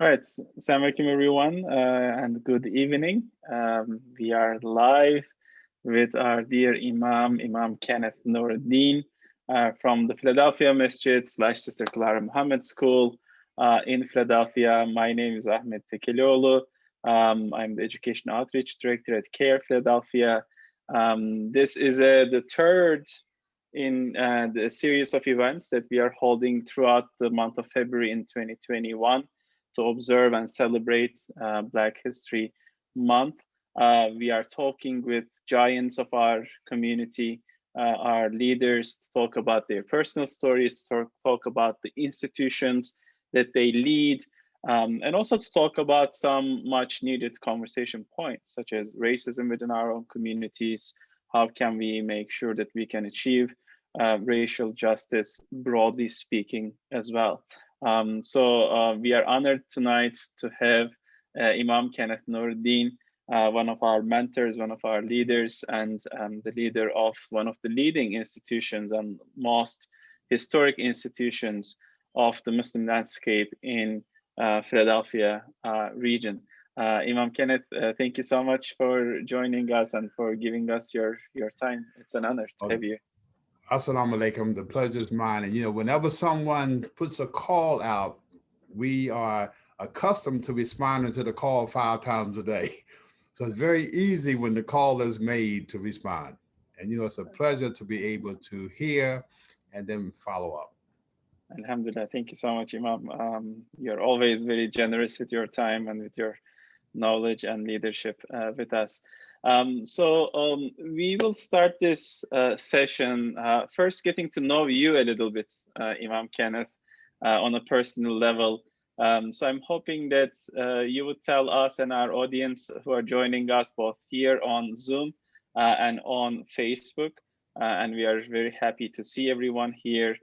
All right, Assalamu alaikum everyone, and good evening. We are live with our dear Imam Kenneth Nuriddin from the Philadelphia Masjid / Sister Clara Muhammad School in Philadelphia. My name is Ahmed Tekeliolu. I'm the Education Outreach Director at CAIR-Philadelphia. This is the third in the series of events that we are holding throughout the month of February in 2021 to observe and celebrate Black History Month. We are talking with giants of our community, our leaders, to talk about their personal stories, to talk about the institutions that they lead, and also to talk about some much needed conversation points, such as racism within our own communities. How can we make sure that we can achieve racial justice, broadly speaking, as well? So we are honored tonight to have Imam Kenneth Nuriddin, one of our mentors, one of our leaders, and the leader of one of the leading institutions and most historic institutions of the Muslim landscape in Philadelphia region. Imam Kenneth, thank you so much for joining us and for giving us your time. It's an honor to have you. Assalamu alaikum, the pleasure is mine. And whenever someone puts a call out, we are accustomed to responding to the call 5 times a day. So it's very easy when the call is made to respond. And it's a pleasure to be able to hear and then follow up. Alhamdulillah, thank you so much, Imam. You're always very generous with your time and with your knowledge and leadership with us. We will start this session first getting to know you a little bit, Imam Kenneth, on a personal level. So I'm hoping that you would tell us and our audience who are joining us both here on Zoom and on Facebook, and we are very happy to see everyone here.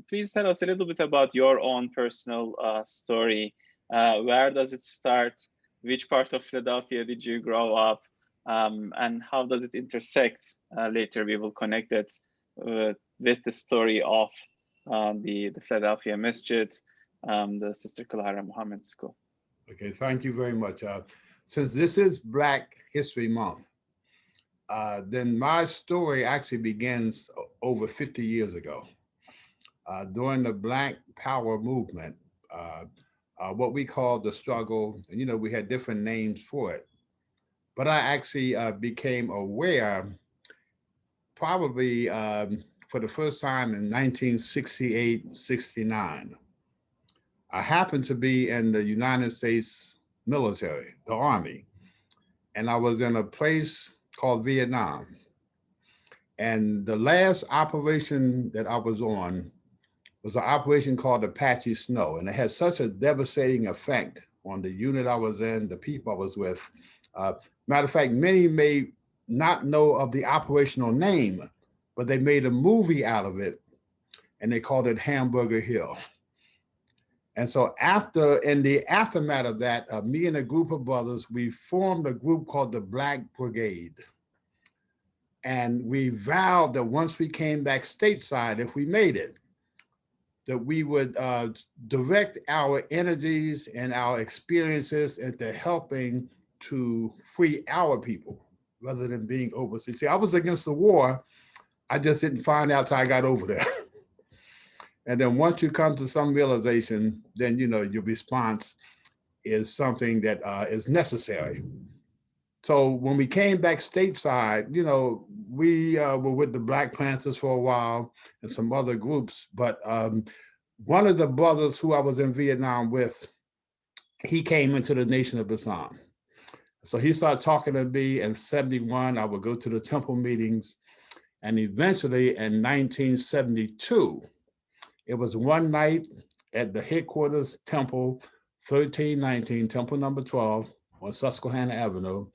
Please tell us a little bit about your own personal story. Where does it start? Which part of Philadelphia did you grow up? And how does it intersect? Later, we will connect it with the story of the Philadelphia Masjid, the Sister Clara Muhammad School. Okay, thank you very much. Since this is Black History Month, then my story actually begins over 50 years ago. During the Black Power movement, what we call the struggle, and we had different names for it. But I actually became aware probably for the first time in 1968, 69. I happened to be in the United States military, the Army, and I was in a place called Vietnam. And the last operation that I was on was an operation called Apache Snow, and it had such a devastating effect on the unit I was in, the people I was with. Matter of fact, many may not know of the operational name, but they made a movie out of it, and they called it Hamburger Hill. And so in the aftermath of that, me and a group of brothers, we formed a group called the Black Brigade. And we vowed that once we came back stateside, if we made it, that we would direct our energies and our experiences into helping to free our people rather than being overseas. See, I was against the war. I just didn't find out till I got over there. And then once you come to some realization, then your response is something that is necessary. So when we came back stateside, we were with the Black Panthers for a while and some other groups, but one of the brothers who I was in Vietnam with, he came into the Nation of Islam. So he started talking to me in 71. I would go to the temple meetings. And eventually in 1972, it was one night at the headquarters temple, 1319, temple number 12 on Susquehanna Avenue.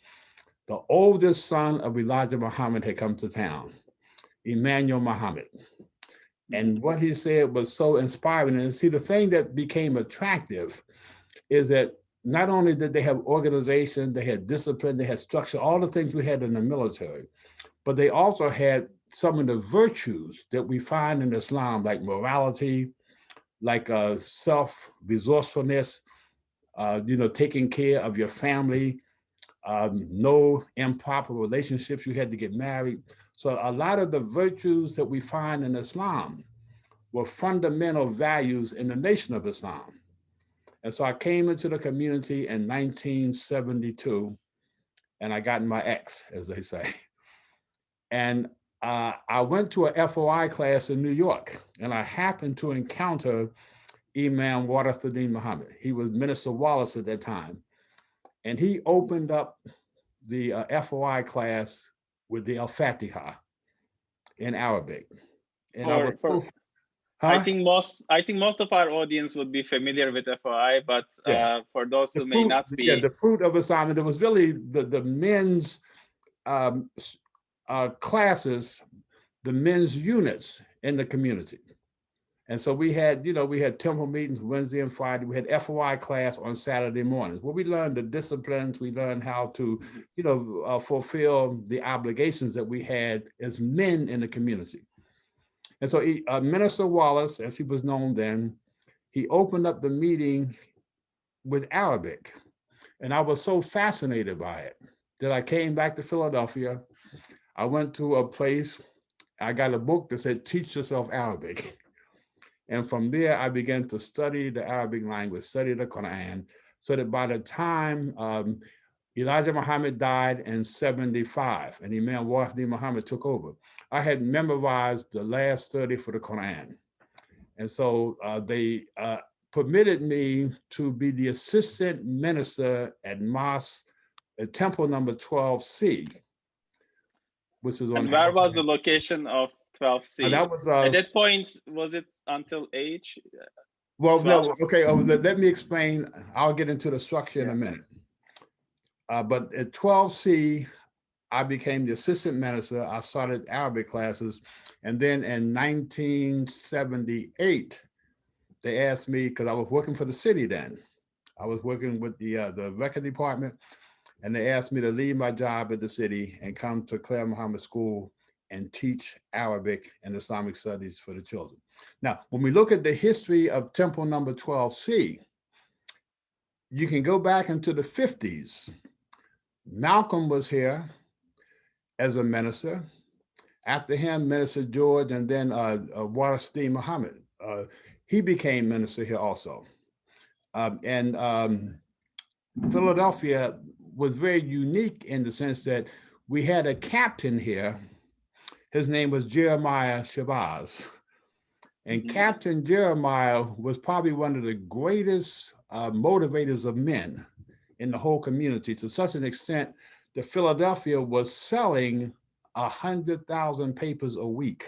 The oldest son of Elijah Muhammad had come to town, Emmanuel Muhammad. And what he said was so inspiring. And see, the thing that became attractive is that not only did they have organization, they had discipline, they had structure, all the things we had in the military, but they also had some of the virtues that we find in Islam, like morality, like self-resourcefulness, taking care of your family, no improper relationships. You had to get married. So a lot of the virtues that we find in Islam were fundamental values in the Nation of Islam. And so I came into the community in 1972, and I got my X, as they say. And I went to a FOI class in New York, and I happened to encounter Imam Warithuddin Muhammad. He was Minister Wallace at that time. And he opened up the FOI class with the Al-Fatiha in Arabic. And I think most of our audience would be familiar with FOI, but for those who may not be. Yeah, the fruit of Islam. And it was really the men's classes, the men's units in the community. And so we had temple meetings Wednesday and Friday. We had FOI class on Saturday mornings, where we learned the disciplines. We learned how to, fulfill the obligations that we had as men in the community. And so Minister Wallace, as he was known then, he opened up the meeting with Arabic. And I was so fascinated by it that I came back to Philadelphia. I went to a place, I got a book that said, "Teach Yourself Arabic." And from there, I began to study the Arabic language, study the Quran, so that by the time Elijah Muhammad died in 75, and Imam Warithuddin Muhammad took over, I had memorized the last 30 for the Quran. And so they permitted me to be the assistant minister at mosque, at temple number 12C, which is on. And where was the location of 12C? That was, at that point, was it until age? Well, 12? No, okay, let me explain. I'll get into the structure in a minute. But at 12C, I became the assistant minister. I started Arabic classes. And then in 1978, they asked me, because I was working for the city then. I was working with the record department, and they asked me to leave my job at the city and come to Claire Muhammad School and teach Arabic and Islamic studies for the children. Now, when we look at the history of temple number 12C, you can go back into the 50s. Malcolm was here as a minister. After him, Minister George, and then Warithuddin Muhammad. He became minister here also. Philadelphia was very unique in the sense that we had a captain here. His name was Jeremiah Shabazz. And Captain Jeremiah was probably one of the greatest motivators of men in the whole community, to such an extent that Philadelphia was selling 100,000 papers a week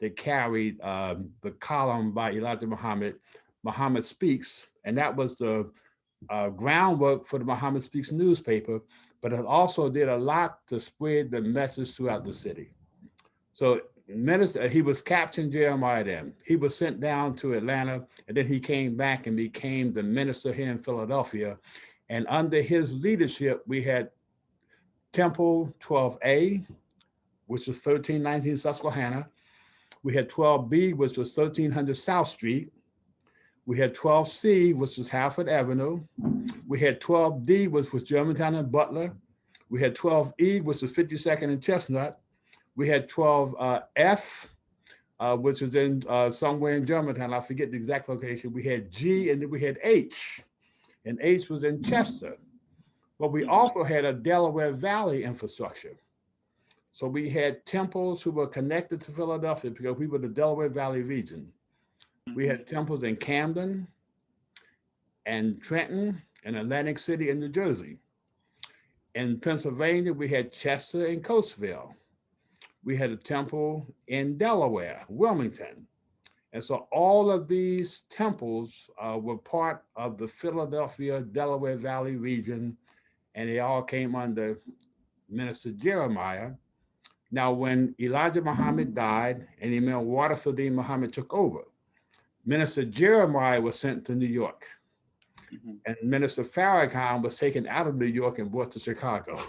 that carried the column by Elijah Muhammad, Muhammad Speaks, and that was the groundwork for the Muhammad Speaks newspaper, but it also did a lot to spread the message throughout the city. So he was Captain Jeremiah then. He was sent down to Atlanta, and then he came back and became the minister here in Philadelphia. And under his leadership, we had Temple 12A, which was 1319 Susquehanna. We had 12B, which was 1300 South Street. We had 12C, which was Halford Avenue. We had 12D, which was Germantown and Butler. We had 12E, which was 52nd and Chestnut. We had 12F, which was in somewhere in Germantown. I forget the exact location. We had G, and then we had H, and H was in Chester. But we also had a Delaware Valley infrastructure. So we had temples who were connected to Philadelphia because we were the Delaware Valley region. We had temples in Camden and Trenton and Atlantic City in New Jersey. In Pennsylvania, we had Chester and Coatesville. We had a temple in Delaware, Wilmington. And so all of these temples were part of the Philadelphia, Delaware Valley region, and they all came under Minister Jeremiah. Now, when Elijah Muhammad died and Imam Warithuddin Muhammad took over, Minister Jeremiah was sent to New York. And Minister Farrakhan was taken out of New York and brought to Chicago.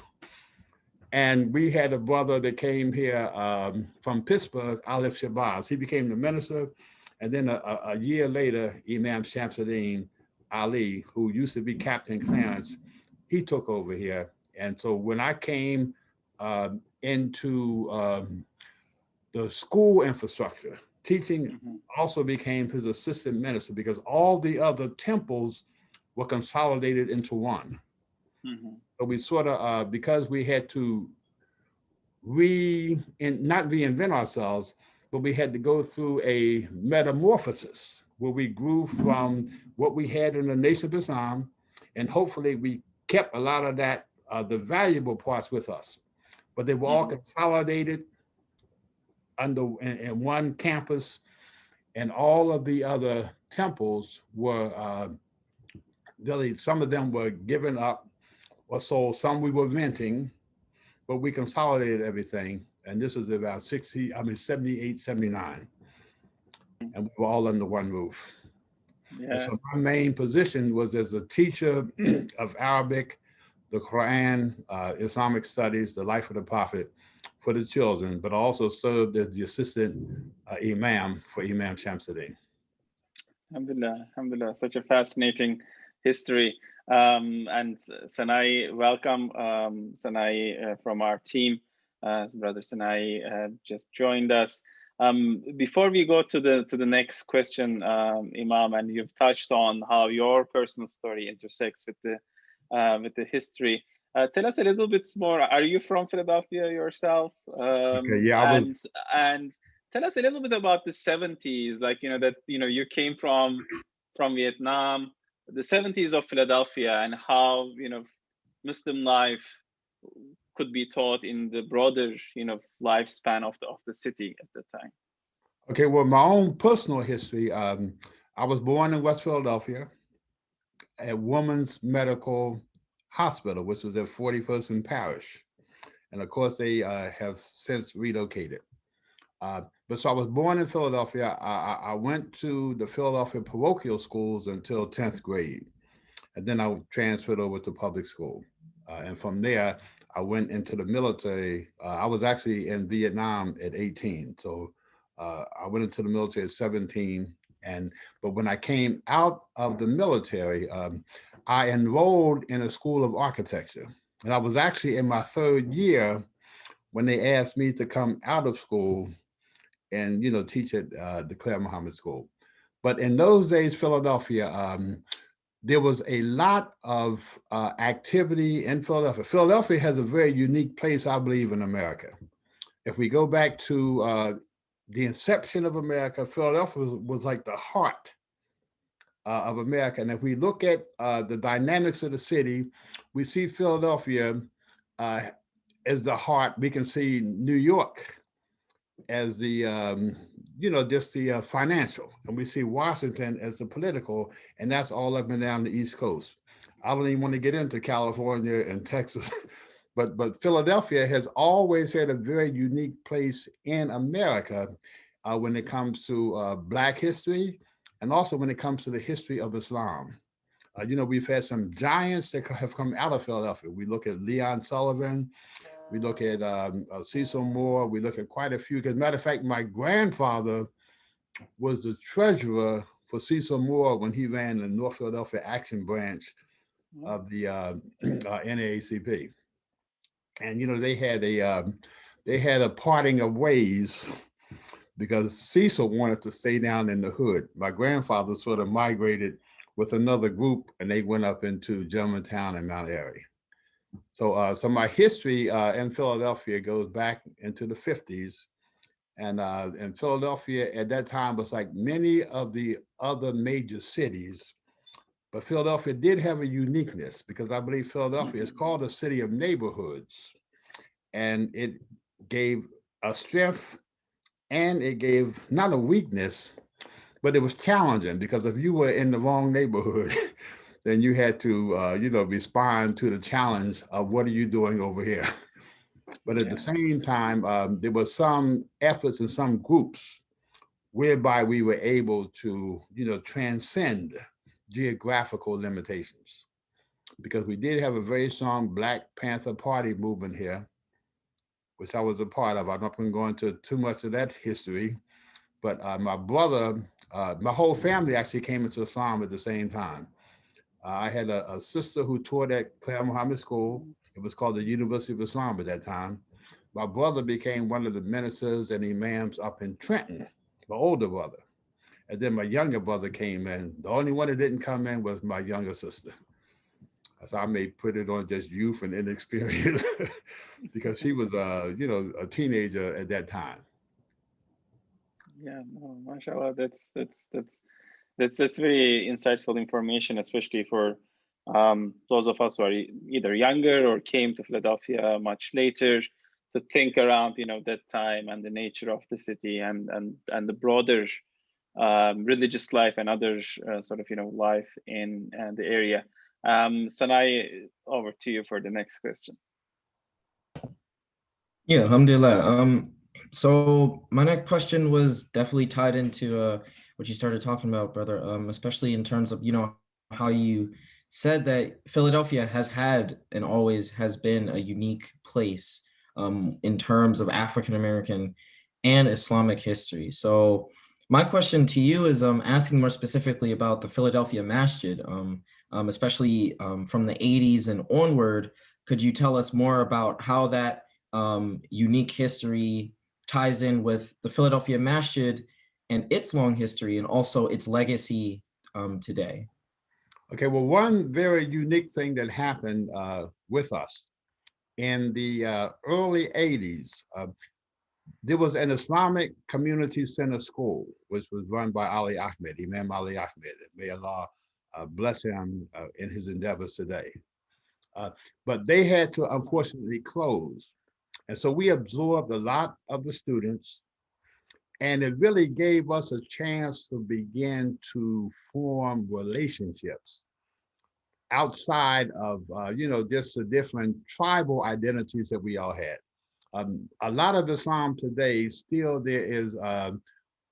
And we had a brother that came here from Pittsburgh, Alif Shabazz. He became the minister. And then a year later, Imam Shamsuddin Ali, who used to be Captain Clarence, he took over here. And so when I came into the school infrastructure, teaching also became his assistant minister because all the other temples were consolidated into one. So we sort of, because we had to not reinvent ourselves, but we had to go through a metamorphosis where we grew from what we had in the Nation of Islam, and hopefully we kept a lot of that, the valuable parts with us, but they were all consolidated in one campus, and all of the other temples were really, some of them were given up or sold, some we were renting, but we consolidated everything. And this was about 78, 79. And we were all under one roof. Yeah. And so my main position was as a teacher of Arabic, the Quran, Islamic studies, the life of the Prophet for the children, but also served as the assistant imam for Imam Shamsuddin. Alhamdulillah, alhamdulillah, such a fascinating history. And Sanai, welcome, Sanai, from our team. Brother Sanai just joined us. Before we go to the next question, Imam, and you've touched on how your personal story intersects with the history. Tell us a little bit more. Are you from Philadelphia yourself? Okay, yeah, and tell us a little bit about the 70s, like, you came from Vietnam, the 70s of Philadelphia, and how, Muslim life could be taught in the broader, lifespan of the city at that time. Okay, well, my own personal history, I was born in West Philadelphia at Women's Medical Hospital, which was at 41st and Parish. And of course, they have since relocated. But so I was born in Philadelphia. I went to the Philadelphia parochial schools until 10th grade. And then I transferred over to public school. And from there, I went into the military. I was actually in Vietnam at 18. So I went into the military at 17. But when I came out of the military, I enrolled in a school of architecture. And I was actually in my 3rd year when they asked me to come out of school and, teach at the Claire Muhammad School. But in those days, Philadelphia, there was a lot of activity in Philadelphia. Philadelphia has a very unique place, I believe, in America. If we go back to the inception of America, Philadelphia was like the heart of America. And if we look at the dynamics of the city, we see Philadelphia as the heart. We can see New York as the, just the financial. And we see Washington as the political, and that's all up and down the East Coast. I don't even want to get into California and Texas, but Philadelphia has always had a very unique place in America when it comes to Black history, and also when it comes to the history of Islam. We've had some giants that have come out of Philadelphia. We look at Leon Sullivan, we look at Cecil Moore, we look at quite a few. As a matter of fact, my grandfather was the treasurer for Cecil Moore when he ran the North Philadelphia Action Branch of the NAACP. And they had a parting of ways because Cecil wanted to stay down in the hood. My grandfather sort of migrated with another group, and they went up into Germantown and Mount Airy. So my history in Philadelphia goes back into the 50s. And Philadelphia at that time was like many of the other major cities, but Philadelphia did have a uniqueness because I believe Philadelphia is called a city of neighborhoods. And it gave a strength and it gave not a weakness, but it was challenging because if you were in the wrong neighborhood, then you had to, respond to the challenge of what are you doing over here? But at the same time, there were some efforts and some groups whereby we were able to, transcend geographical limitations. Because we did have a very strong Black Panther Party movement here, which I was a part of. I'm not going to go into too much of that history, but my brother, my whole family actually came into Islam at the same time. I had a sister who taught at Claire Muhammad School. It was called the University of Islam at that time. My brother became one of the ministers and imams up in Trenton, my older brother. And then my younger brother came in. The only one that didn't come in was my younger sister. So I may put it on just youth and inexperience because she was, a teenager at that time. Yeah, no, mashallah, that's very insightful information, especially for those of us who are either younger or came to Philadelphia much later to think around, that time and the nature of the city and the broader religious life and other sort of, life in the area. Sanai, over to you for the next question. Yeah, alhamdulillah. So my next question was definitely tied into what you started talking about, brother, especially in terms of, how you said that Philadelphia has had and always has been a unique place in terms of African American and Islamic history. So my question to you is asking more specifically about the Philadelphia Masjid, especially from the 80s and onward. Could you tell us more about how that unique history ties in with the Philadelphia Masjid and its long history and also its legacy today? Okay, well, one very unique thing that happened with us in the early 80s, there was an Islamic community center school, which was run by Ali Ahmed, Imam Ali Ahmed. May Allah bless him in his endeavors today. But they had to unfortunately close. And so we absorbed a lot of the students, and it really gave us a chance to begin to form relationships outside of, just the different tribal identities that we all had. A lot of Islam today, still there is,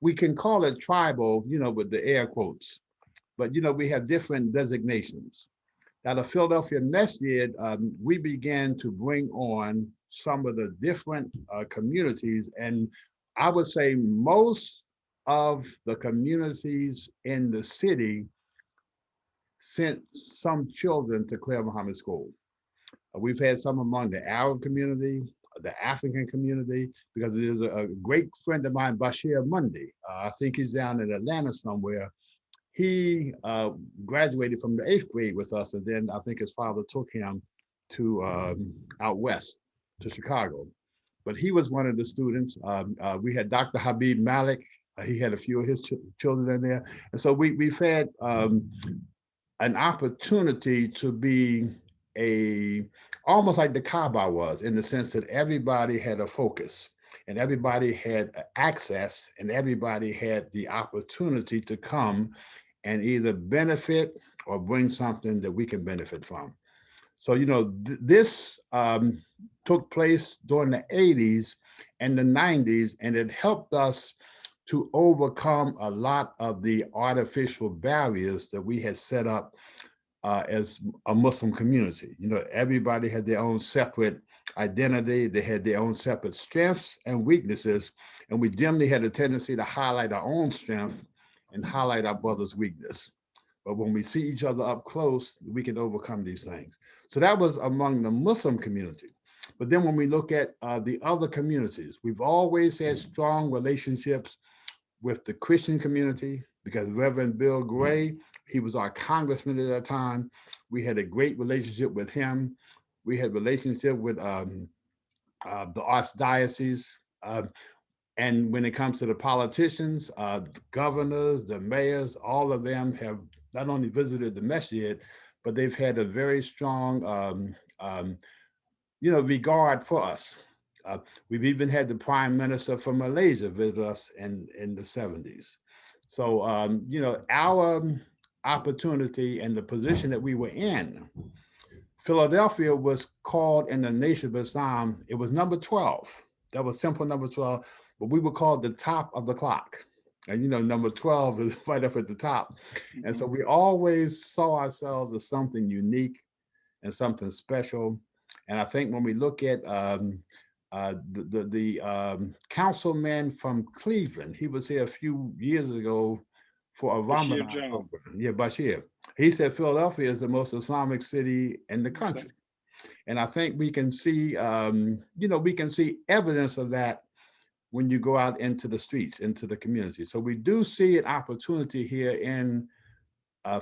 we can call it tribal, with the air quotes, but, we have different designations. At the Philadelphia Masjid, we began to bring on some of the different communities. And I would say most of the communities in the city sent some children to Claire Muhammad School. We've had some among the Arab community, the African community, because there's a great friend of mine, Bashir Mundi. I think he's down in Atlanta somewhere. He graduated from the 8th grade with us, and then I think his father took him to out west to Chicago. But he was one of the students. We had Dr. Habib Malik. He had a few of his children in there. And so we've had an opportunity to be almost like the Kaaba was, in the sense that everybody had a focus and everybody had access and everybody had the opportunity to come and either benefit or bring something that we can benefit from. So, this took place during the 80s and the 90s, and it helped us to overcome a lot of the artificial barriers that we had set up as a Muslim community. Everybody had their own separate identity. They had their own separate strengths and weaknesses. And we generally had a tendency to highlight our own strength and highlight our brother's weakness. But when we see each other up close, we can overcome these things. So that was among the Muslim community. But then when we look at the other communities, we've always had strong relationships with the Christian community, because Reverend Bill Gray, he was our congressman at that time. We had a great relationship with him. We had a relationship with the archdiocese. And when it comes to the politicians, the governors, the mayors, all of them have not only visited the masjid, but they've had a very strong, regard for us. We've even had the prime minister from Malaysia visit us in the 70s. So, our opportunity and the position that we were in, Philadelphia was called in the Nation of Islam, it was number 12. That was simple number 12, but we were called the top of the clock. And number 12 is right up at the top. Mm-hmm. And so we always saw ourselves as something unique and something special. And I think when we look at the councilman from Cleveland, he was here a few years ago for a Ramadan program. Yeah, Bashir. He said Philadelphia is the most Islamic city in the country. And I think we can see, we can see evidence of that when you go out into the streets, into the community. So we do see an opportunity here in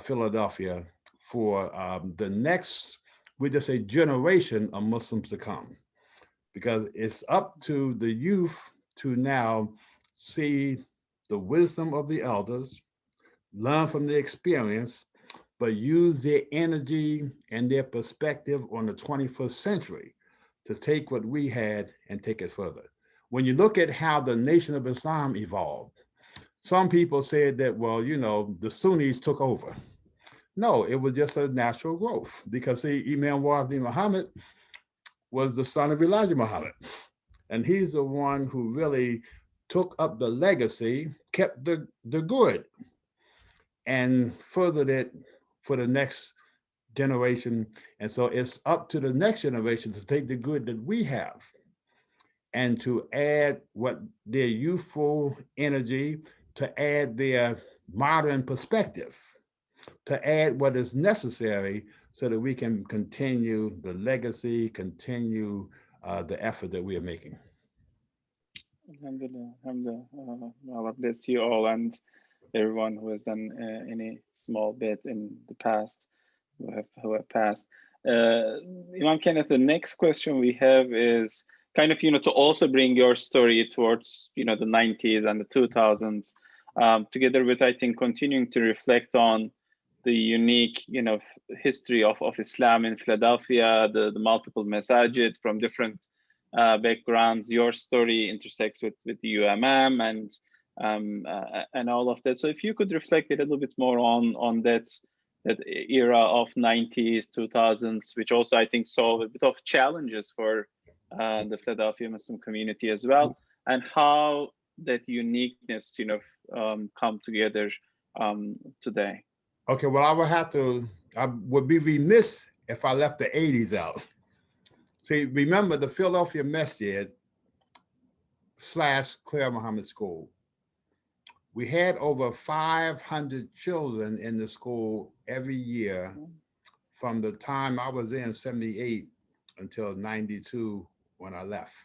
Philadelphia for the next, we just say, generation of Muslims to come, because it's up to the youth to now see the wisdom of the elders, learn from the experience, but use their energy and their perspective on the 21st century to take what we had and take it further. When you look at how the Nation of Islam evolved, some people said that, well, the Sunnis took over. No, it was just a natural growth, because see, Imam Muhammad was the son of Elijah Muhammad. And he's the one who really took up the legacy, kept the good, and furthered it for the next generation. And so it's up to the next generation to take the good that we have and to add what their youthful energy, to add their modern perspective, to add what is necessary so that we can continue the legacy, continue the effort that we are making. Alhamdulillah, alhamdulillah. Allah bless you all and everyone who has done any small bit in the past, who have passed. Imam Kenneth, the next question we have is kind of, to also bring your story towards, the 90s and the 2000s, together with, I think, continuing to reflect on the unique, history of Islam in Philadelphia, the multiple masajid from different backgrounds. Your story intersects with the UMM and all of that. So if you could reflect a little bit more on that era of 90s, 2000s, which also I think saw a bit of challenges for the Philadelphia Muslim community as well, and how that uniqueness, come together today. Okay, well, I would be remiss if I left the 80s out. See, remember the Philadelphia Masjid / CAIR Muhammad School. We had over 500 children in the school every year from the time I was in 78 until 92 when I left.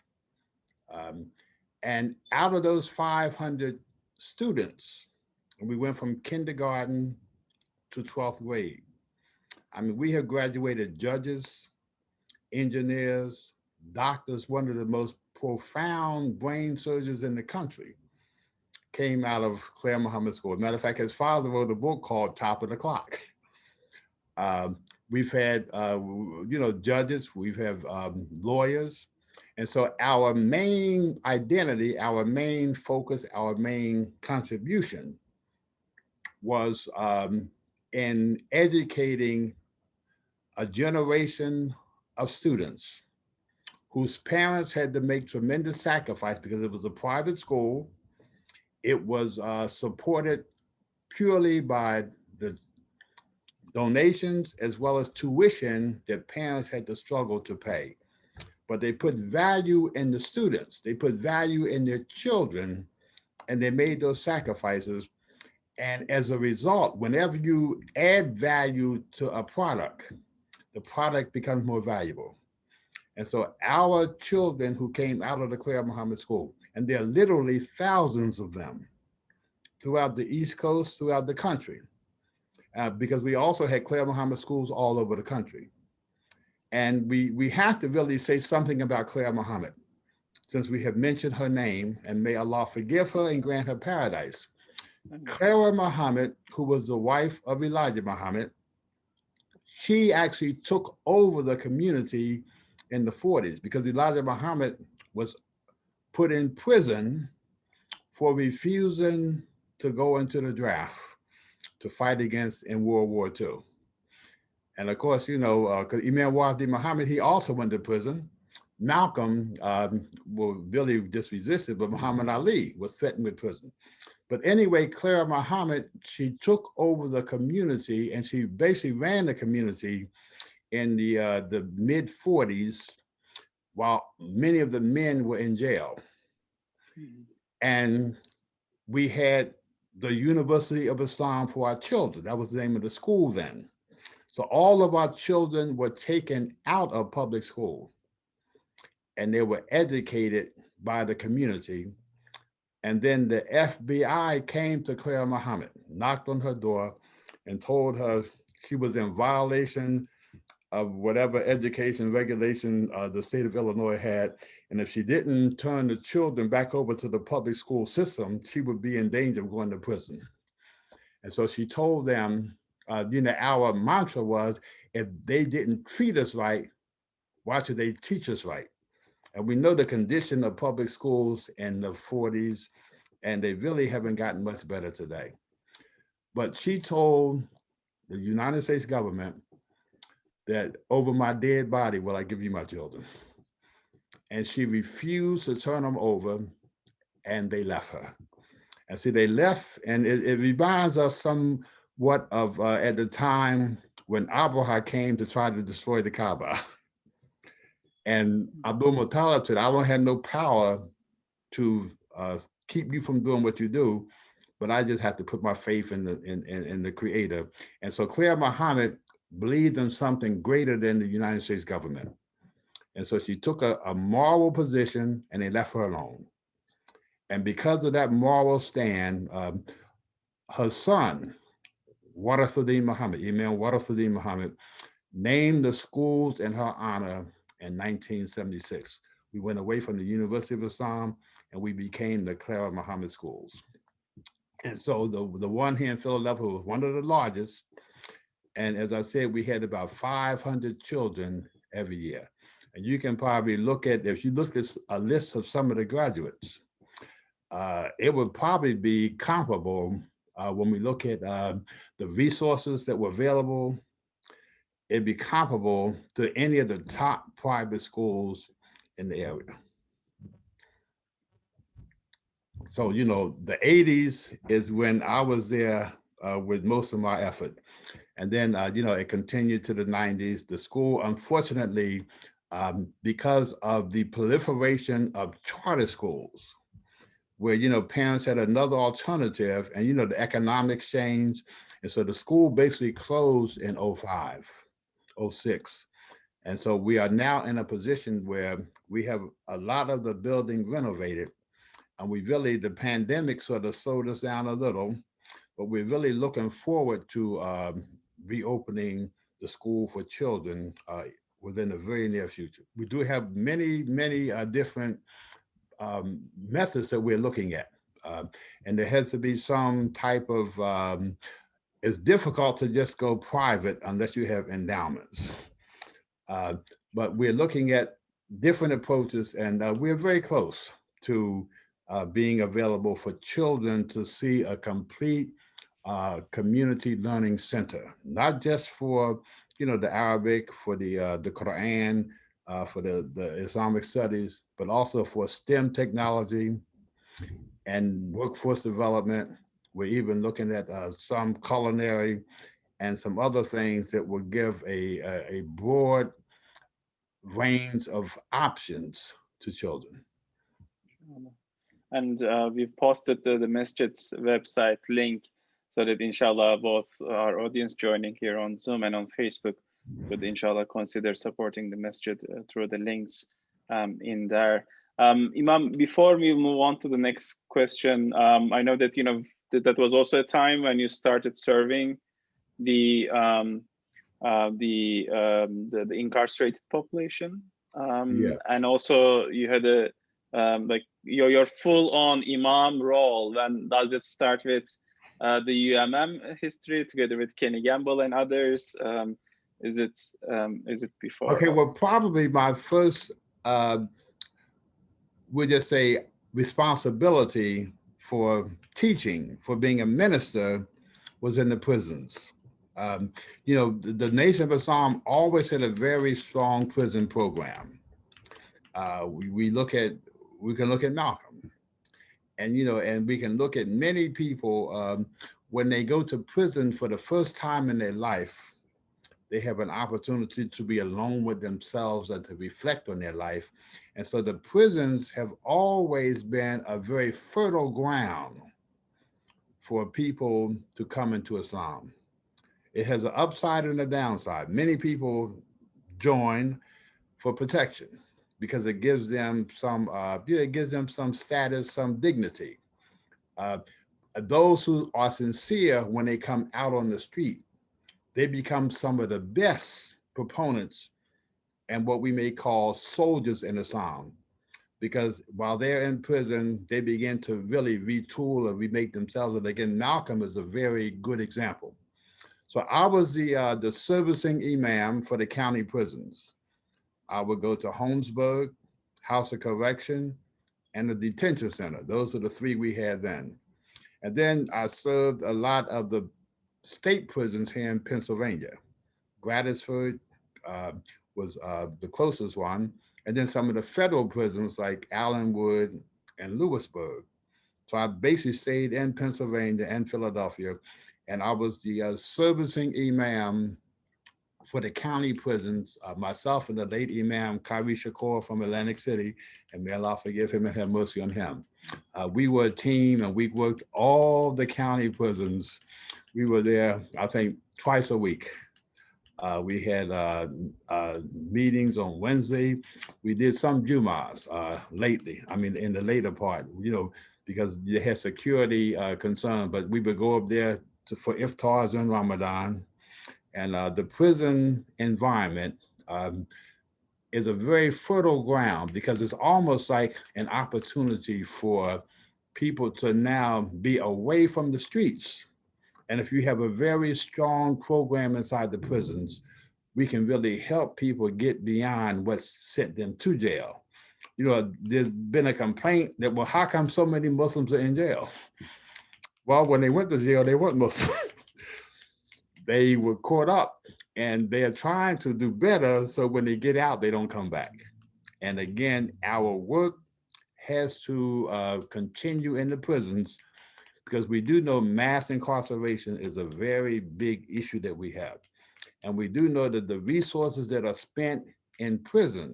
And out of those 500 students, we went from kindergarten to 12th grade. I mean, we have graduated judges, engineers, doctors. One of the most profound brain surgeons in the country came out of CAIR Muhammad School. Matter of fact, his father wrote a book called Top of the Clock. We've had, judges, we've had lawyers. And so our main identity, our main focus, our main contribution was in educating a generation of students whose parents had to make tremendous sacrifice because it was a private school. It was supported purely by the donations as well as tuition that parents had to struggle to pay. But they put value in the students, they put value in their children, and they made those sacrifices. And as a result, whenever you add value to a product, the product becomes more valuable. And so our children who came out of the CAIR Muhammad School, and there are literally thousands of them throughout the East Coast, throughout the country, because we also had CAIR Muhammad schools all over the country. And we have to really say something about CAIR Muhammad, since we have mentioned her name, and may Allah forgive her and grant her paradise. CAIR Muhammad, who was the wife of Elijah Muhammad, she actually took over the community in the 40s because Elijah Muhammad was put in prison for refusing to go into the draft to fight against in World War II. And of course, because Imam Muhammad, he also went to prison. Malcolm really just resisted, but Muhammad Ali was threatened with prison. But anyway, CAIR Muhammad, she took over the community and she basically ran the community in the mid 40s while many of the men were in jail. And we had the University of Islam for our children. That was the name of the school then. So all of our children were taken out of public school and they were educated by the community. And then the FBI came to Claire Muhammad, knocked on her door and told her she was in violation of whatever education regulation the state of Illinois had. And if she didn't turn the children back over to the public school system, she would be in danger of going to prison. And so she told them, our mantra was, if they didn't treat us right, why should they teach us right? And we know the condition of public schools in the 40s, and they really haven't gotten much better today. But she told the United States government that over my dead body will I give you my children. And she refused to turn them over, and they left her. And see, they left, and it reminds us somewhat of at the time when Abraha came to try to destroy the Kaaba. And Abdul Muttalib said, I don't have no power to keep you from doing what you do, but I just have to put my faith in the Creator. And so Claire Muhammad believed in something greater than the United States government. And so she took a moral position and they left her alone. And because of that moral stand, her son, Warathuddin Muhammad, Imam Warathuddin Muhammad, named the schools in her honor in 1976. We went away from the University of Islam and we became the Clara Muhammad schools. And so the one here in Philadelphia was one of the largest. And as I said, we had about 500 children every year. And you can probably look at, if you look at a list of some of the graduates, it would probably be comparable when we look at the resources that were available. It'd be comparable to any of the top private schools in the area. So, the 80s is when I was there with most of my effort. And then, it continued to the 90s. The school, unfortunately, because of the proliferation of charter schools, where, parents had another alternative and, the economics changed. And so the school basically closed in 05, 06. And so we are now in a position where we have a lot of the building renovated. And the pandemic sort of slowed us down a little, but we're really looking forward to reopening the school for children within the very near future. We do have many, many different methods that we're looking at. And there has to be some type of, it's difficult to just go private unless you have endowments. But we're looking at different approaches and we're very close to being available for children to see a complete community learning center, not just for, the Arabic, for the Quran, for the Islamic studies, but also for STEM technology and workforce development. We're even looking at some culinary and some other things that will give a broad range of options to children. And we've posted the Masjid's website link so that inshallah both our audience joining here on Zoom and on Facebook would inshallah consider supporting the Masjid through the links in there. Imam, before we move on to the next question, I know that that was also a time when you started serving the incarcerated population, Yeah. and also you had a like your full-on Imam role. When does it start with the UMM history together with Kenny Gamble and others? Is it before? Okay, well, probably my first, we'll just say, responsibility for teaching, for being a minister, was in the prisons. The Nation of Islam always had a very strong prison program. We can look at Malcolm, and and we can look at many people when they go to prison for the first time in their life. They have an opportunity to be alone with themselves and to reflect on their life. And so the prisons have always been a very fertile ground for people to come into Islam. It has an upside and a downside. Many people join for protection because it gives them some, it gives them some status, some dignity. Uh, those who are sincere when they come out on the street, they become some of the best proponents and what we may call soldiers in Islam. Because while they're in prison, they begin to really retool and remake themselves. And again, Malcolm is a very good example. So I was the servicing imam for the county prisons. I would go to Holmesburg, House of Correction, and the detention center. Those are the three we had then. And then I served a lot of the state prisons here in Pennsylvania. Gratisford was the closest one. And then some of the federal prisons like Allenwood and Lewisburg. So I basically stayed in Pennsylvania and Philadelphia, and I was the servicing imam for the county prisons, myself and the late Imam Kyrie Shakur from Atlantic City, and may Allah forgive him and have mercy on him. We were a team and we worked all the county prisons. We were there, I think, twice a week. We had meetings on Wednesday. We did some Jumas lately, I mean, in the later part, because they had security concerns, but we would go up there for iftars during Ramadan. And the prison environment is a very fertile ground because it's almost like an opportunity for people to now be away from the streets. And if you have a very strong program inside the prisons, we can really help people get beyond what sent them to jail. There's been a complaint that, well, how come so many Muslims are in jail? Well, when they went to jail, they weren't Muslim. They were caught up and they're trying to do better. So when they get out, they don't come back. And again, our work has to continue in the prisons because we do know mass incarceration is a very big issue that we have. And we do know that the resources that are spent in prison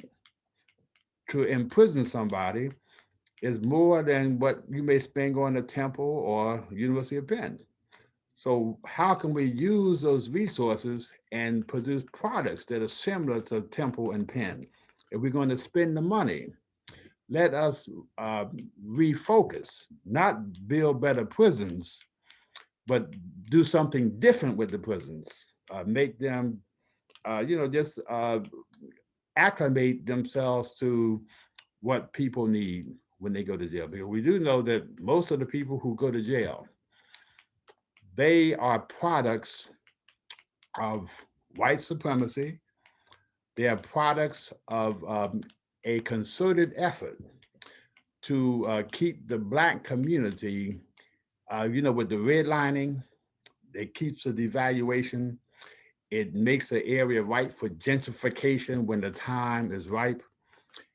to imprison somebody is more than what you may spend going to Temple or University of Penn. So how can we use those resources and produce products that are similar to Temple and Penn? If we're going to spend the money, let us refocus, not build better prisons, but do something different with the prisons. Make them, just acclimate themselves to what people need when they go to jail. Because we do know that most of the people who go to jail, they are products of white supremacy. They are products of a concerted effort to keep the Black community, with the redlining. It keeps the devaluation. It makes the area ripe for gentrification when the time is ripe.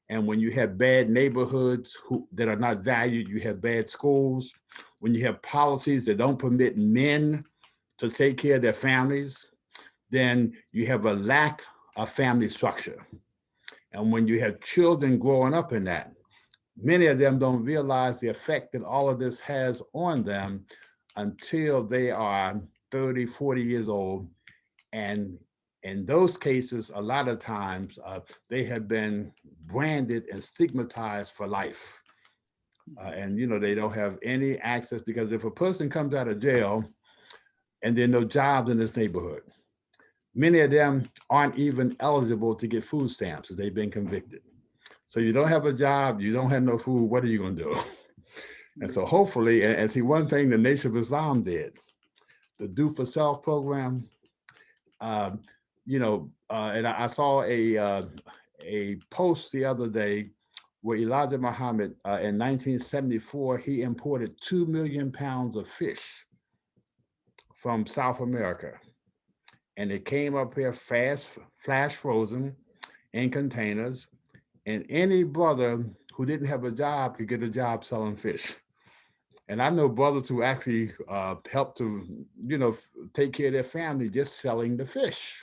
And when you have bad neighborhoods that are not valued, you have bad schools. When you have policies that don't permit men to take care of their families, then you have a lack of family structure. And when you have children growing up in that, many of them don't realize the effect that all of this has on them until they are 30, 40 years old. And in those cases, a lot of times they have been branded and stigmatized for life. And they don't have any access, because if a person comes out of jail and there are no jobs in this neighborhood, many of them aren't even eligible to get food stamps if they've been convicted. So you don't have a job, you don't have no food, what are you going to do? And so hopefully, and see, one thing the Nation of Islam did, the Do for Self program, and I saw a post the other day where Elijah Muhammad, in 1974, he imported 2 million pounds of fish from South America. And it came up here flash frozen in containers. And any brother who didn't have a job could get a job selling fish. And I know brothers who actually help to, take care of their family just selling the fish.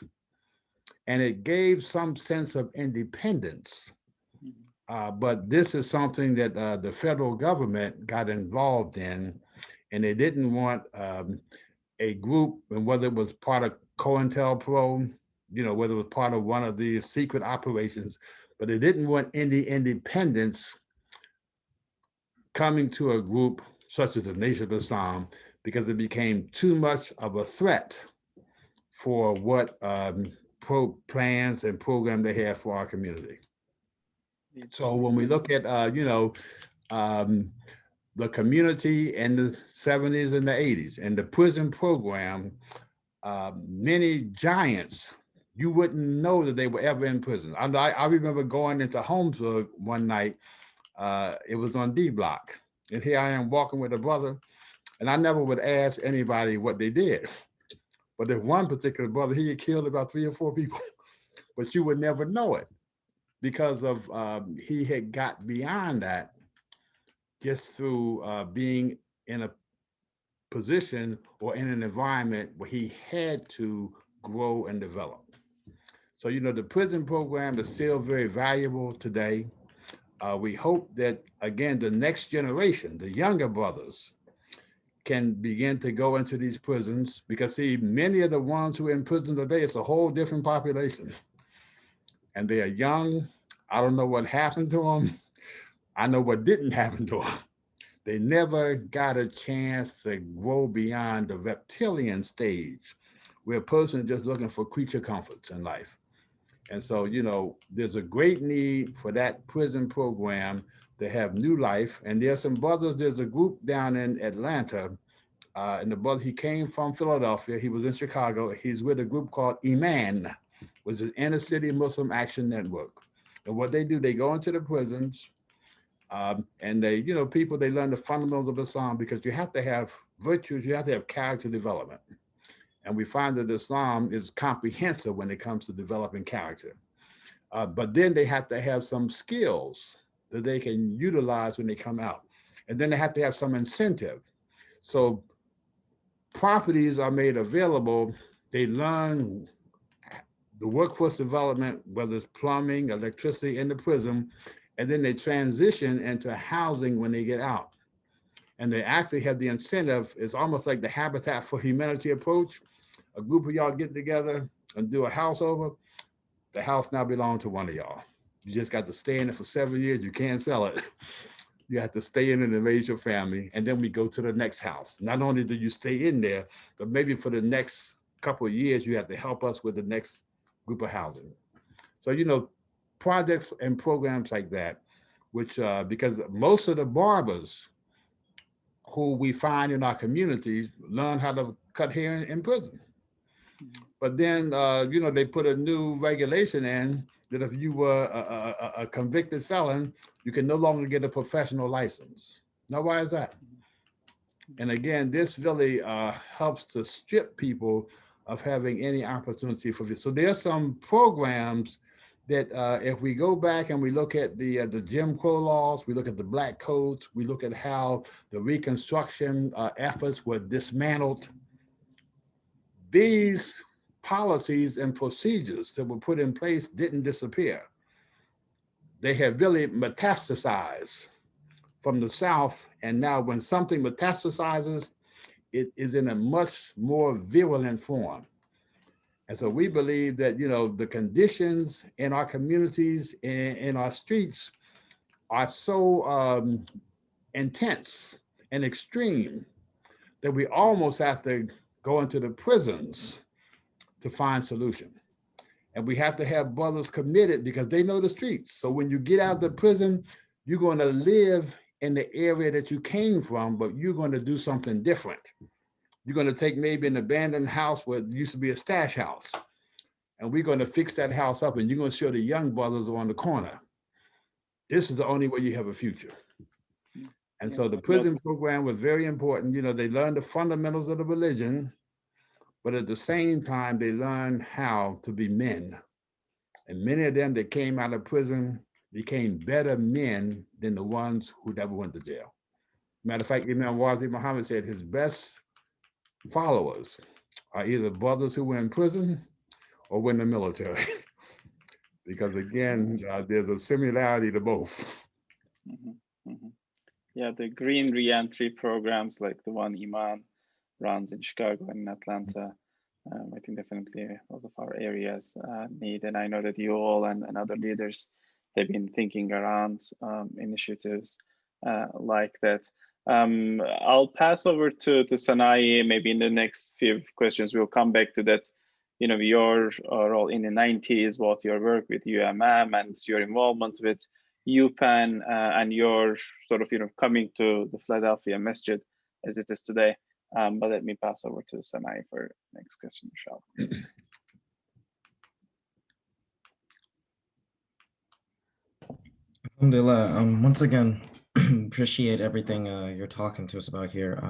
And it gave some sense of independence. But this is something that the federal government got involved in. and they didn't want a group, and whether it was part of COINTELPRO, whether it was part of one of the secret operations, but they didn't want any independents coming to a group such as the Nation of Islam, because it became too much of a threat for what plans and program they have for our community. So when we look at, the community in the 70s and the 80s and the prison program, many giants, you wouldn't know that they were ever in prison. I remember going into Holmesburg one night. It was on D Block. And here I am walking with a brother, and I never would ask anybody what they did. But there's one particular brother, he had killed about 3 or 4 people, but you would never know it because of he had got beyond that just through being in a position or in an environment where he had to grow and develop. So, the prison program is still very valuable today. We hope that, again, the next generation, the younger brothers, can begin to go into these prisons, because see, many of the ones who are in prison today, it's a whole different population. And they are young. I don't know what happened to them. I know what didn't happen to them. They never got a chance to grow beyond the reptilian stage, where a person is just looking for creature comforts in life. And so, there's a great need for that prison program to have new life. And there's some brothers, there's a group down in Atlanta, and the brother, he came from Philadelphia. He was in Chicago. He's with a group called Iman, which is Inner City Muslim Action Network. And what they do, they go into the prisons, and they, people, they learn the fundamentals of Islam, because you have to have virtues, you have to have character development. And we find that Islam is comprehensive when it comes to developing character. But then they have to have some skills that they can utilize when they come out. And then they have to have some incentive. So properties are made available. They learn the workforce development, whether it's plumbing, electricity in the prison, and then they transition into housing when they get out. And they actually have the incentive. It's almost like the Habitat for Humanity approach. A group of y'all get together and do a house over. The house now belongs to one of y'all. You just got to stay in it for 7 years. You can't sell it. You have to stay in it and raise your family. And then we go to the next house. Not only do you stay in there, but maybe for the next couple of years, you have to help us with the next group of housing. So, projects and programs like that, which, because most of the barbers who we find in our communities learn how to cut hair in prison. But then, they put a new regulation in that if you were a convicted felon, you can no longer get a professional license. Now, why is that? And again, this really helps to strip people of having any opportunity for this. So there's some programs that if we go back and we look at the Jim Crow laws, we look at the Black codes, we look at how the Reconstruction efforts were dismantled, these policies and procedures that were put in place didn't disappear. They have really metastasized from the South. And now when something metastasizes, it is in a much more virulent form. And so we believe that, the conditions in our communities, in our streets, are so intense and extreme that we almost have to go into the prisons to find solution. And we have to have brothers committed because they know the streets. So when you get out of the prison, you're going to live in the area that you came from, but you're going to do something different. You're going to take maybe an abandoned house where it used to be a stash house, and we're going to fix that house up, and you're going to show the young brothers on the corner. This is the only way you have a future. And so the prison program was very important. They learned the fundamentals of the religion, but at the same time, they learned how to be men. And many of them that came out of prison became better men than the ones who never went to jail. Matter of fact, Imam Muhammad said his best followers are either brothers who were in prison or were in the military. Because again, there's a similarity to both. yeah, the green reentry programs like the one Iman runs in Chicago and in Atlanta. I think definitely a lot of our areas need, and I know that you all and other leaders, they've been thinking around initiatives like that. I'll pass over to Sanai. Maybe in the next few questions, we'll come back to that. You know, your role in the 90s, what your work with UMM and your involvement with UPenn and your sort of, you know, coming to the Philadelphia Masjid as it is today. But let me pass over to Sanai for next question, Michelle. Alhamdulillah. Once again, appreciate everything you're talking to us about here,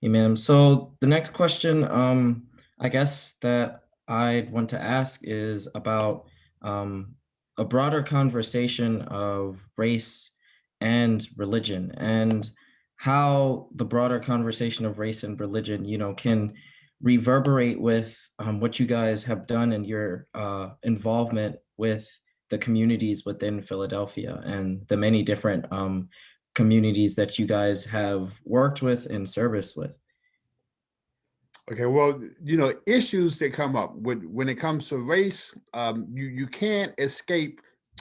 Imam. So the next question, I guess that I'd want to ask is about a broader conversation of race and religion, and how the broader conversation of race and religion, you know, can reverberate with what you guys have done in your involvement with the communities within Philadelphia and the many different communities that you guys have worked with and service with. Okay, well, you know, issues that come up when it comes to race, you can't escape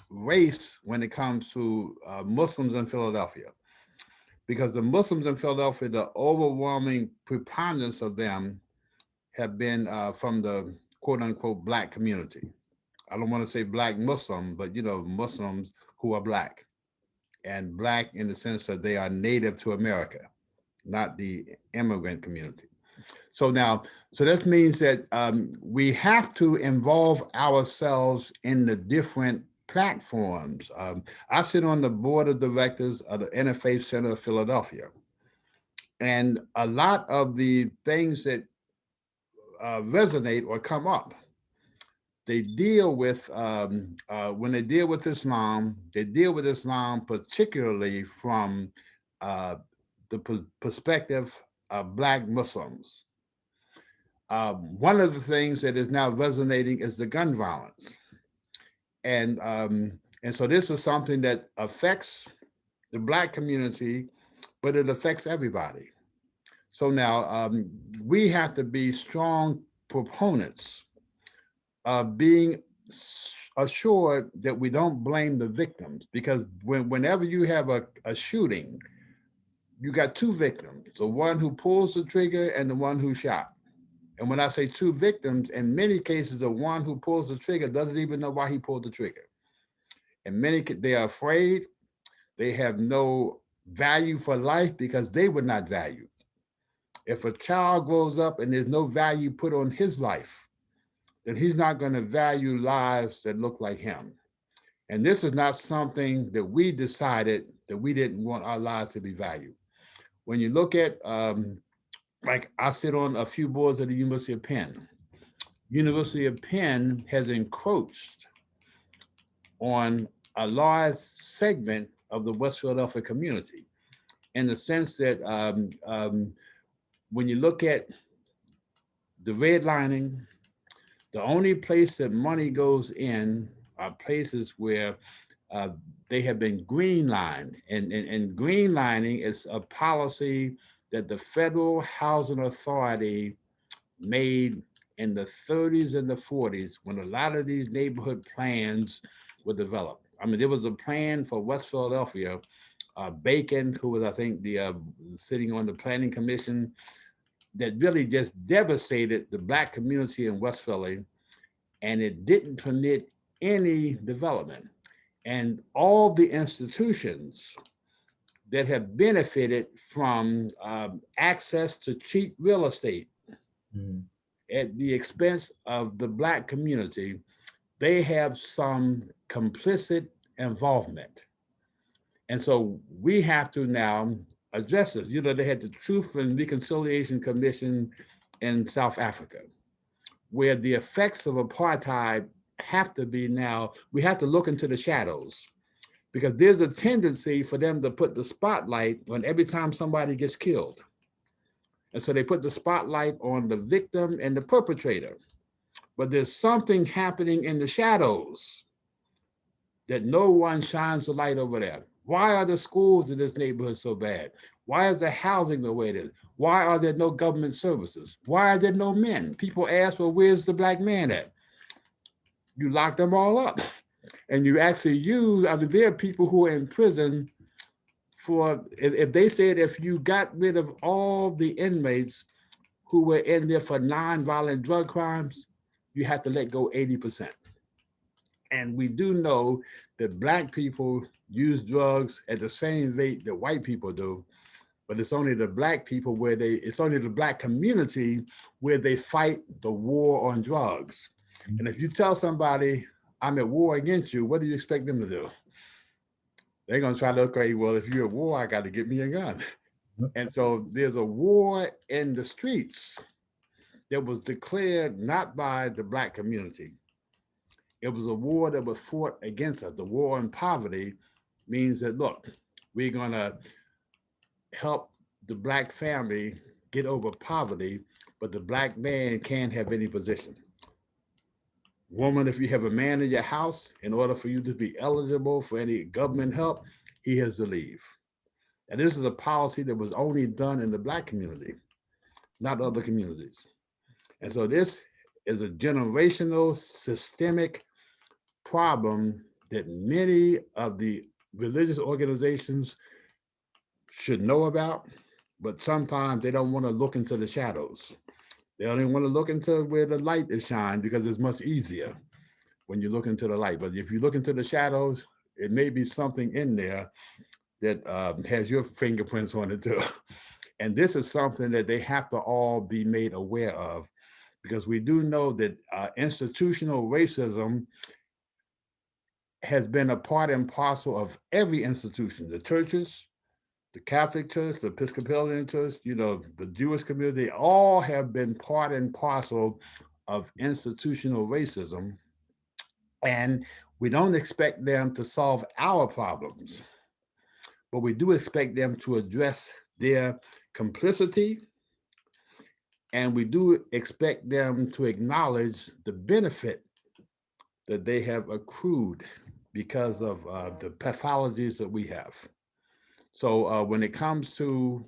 race when it comes to Muslims in Philadelphia, because the Muslims in Philadelphia, the overwhelming preponderance of them have been from the quote unquote Black community. I don't want to say Black Muslim, but, you know, Muslims who are Black, and Black in the sense that they are native to America, not the immigrant community. So that means that we have to involve ourselves in the different platforms. I sit on the board of directors of the Interfaith Center of Philadelphia. And a lot of the things that resonate or come up, they deal with, when they deal with Islam, they deal with Islam particularly from the perspective of Black Muslims. One of the things that is now resonating is the gun violence. And so this is something that affects the Black community, but it affects everybody. So now we have to be strong proponents of being assured that we don't blame the victims, because whenever you have a shooting, you got two victims, the one who pulls the trigger and the one who shot. And when I say two victims, in many cases, the one who pulls the trigger doesn't even know why he pulled the trigger. And many, they are afraid, they have no value for life because they were not valued. If a child grows up and there's no value put on his life, then he's not going to value lives that look like him. And this is not something that we decided that we didn't want our lives to be valued. When you look at, like I sit on a few boards at the University of Penn. University of Penn has encroached on a large segment of the West Philadelphia community, in the sense that when you look at the redlining, the only place that money goes in are places where they have been green lined. And green lining is a policy that the Federal Housing Authority made in the 30s and the 40s, when a lot of these neighborhood plans were developed. I mean, there was a plan for West Philadelphia. Bacon, who was, I think, the sitting on the planning commission, that really just devastated the Black community in West Philly, and it didn't permit any development. And all the institutions that have benefited from access to cheap real estate at the expense of the Black community, they have some complicit involvement. And so we have to now address this. You know, they had the Truth and Reconciliation Commission in South Africa, where the effects of apartheid have to be now, we have to look into the shadows, because there's a tendency for them to put the spotlight on every time somebody gets killed. And so they put the spotlight on the victim and the perpetrator. But there's something happening in the shadows that no one shines the light over there. Why are the schools in this neighborhood so bad? Why is the housing the way it is? Why are there no government services? Why are there no men? People ask, well, where's the black man at? You lock them all up. And you actually use, I mean, there are people who are in prison for, if they said if you got rid of all the inmates who were in there for non-violent drug crimes, you have to let go 80%. And we do know that black people use drugs at the same rate that white people do, but it's only the black people where it's only the black community where they fight the war on drugs. And if you tell somebody, I'm at war against you, what do you expect them to do? They're gonna try to, okay, well, if you're at war, I got to get me a gun. And so there's a war in the streets that was declared not by the black community. It was a war that was fought against us. The war on poverty means that, look, we're gonna help the black family get over poverty, but the black man can't have any position. Woman, if you have a man in your house, in order for you to be eligible for any government help, he has to leave. And this is a policy that was only done in the black community, not other communities. And so this is a generational, systemic problem that many of the religious organizations should know about, but sometimes they don't want to look into the shadows. They only want to look into where the light is shined because it's much easier when you look into the light. But if you look into the shadows, it may be something in there that has your fingerprints on it too. And this is something that they have to all be made aware of, because we do know that institutional racism has been a part and parcel of every institution, the churches, the Catholic Church, the Episcopalian Church, you know, the Jewish community, all have been part and parcel of institutional racism. And we don't expect them to solve our problems, but we do expect them to address their complicity. And we do expect them to acknowledge the benefit that they have accrued because of the pathologies that we have. So when it comes to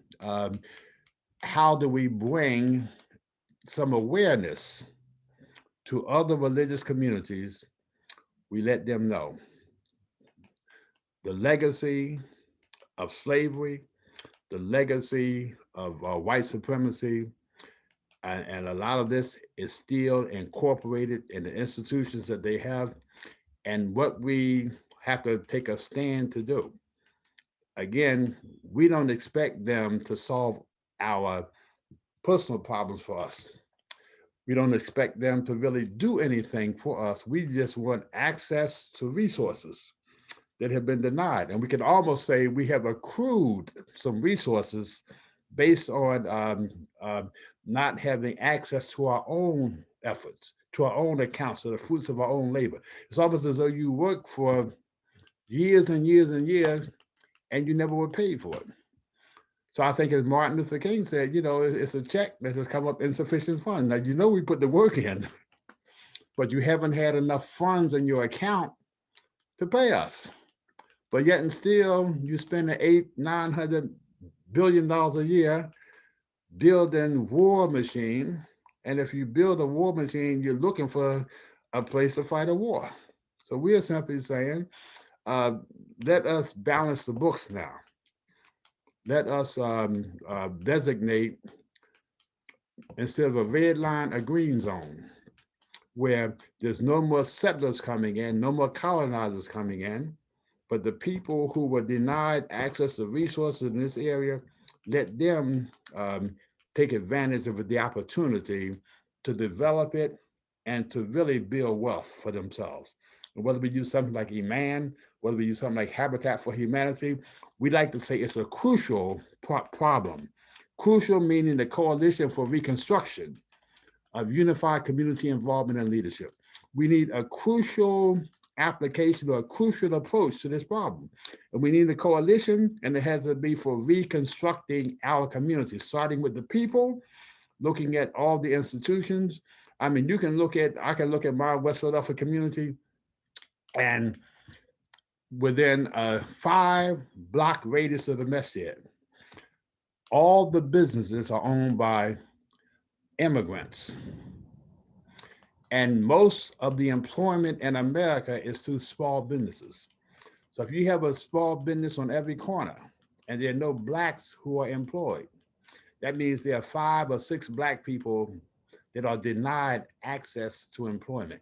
how do we bring some awareness to other religious communities, we let them know the legacy of slavery, the legacy of white supremacy, and a lot of this is still incorporated in the institutions that they have, and what we have to take a stand to do. Again, we don't expect them to solve our personal problems for us. We don't expect them to really do anything for us. We just want access to resources that have been denied. And we can almost say we have accrued some resources based on not having access to our own efforts, to our own accounts, to the fruits of our own labor. It's almost as though you work for years and years and years and you never were paid for it. So I think, as Martin Luther King said, you know, it's a check that has come up insufficient funds. Now, you know, we put the work in, but you haven't had enough funds in your account to pay us. But yet and still, you spend $800–900 billion a year building war machine. And if you build a war machine, you're looking for a place to fight a war. So we are simply saying, let us balance the books now. Let us designate, instead of a red line, a green zone, where there's no more settlers coming in, no more colonizers coming in, but the people who were denied access to resources in this area, let them take advantage of the opportunity to develop it and to really build wealth for themselves. And whether we use something like Iman, whether we use something like Habitat for Humanity, we like to say it's a crucial problem. Crucial meaning the Coalition for Reconstruction of Unified Community Involvement and Leadership. We need a crucial application or a crucial approach to this problem. And we need a coalition, and it has to be for reconstructing our community, starting with the people, looking at all the institutions. I mean, I can look at my West Philadelphia community, and within a 5-block radius of the masjid. All the businesses are owned by immigrants. And most of the employment in America is through small businesses. So if you have a small business on every corner and there are no blacks who are employed, that means there are 5 or 6 black people that are denied access to employment.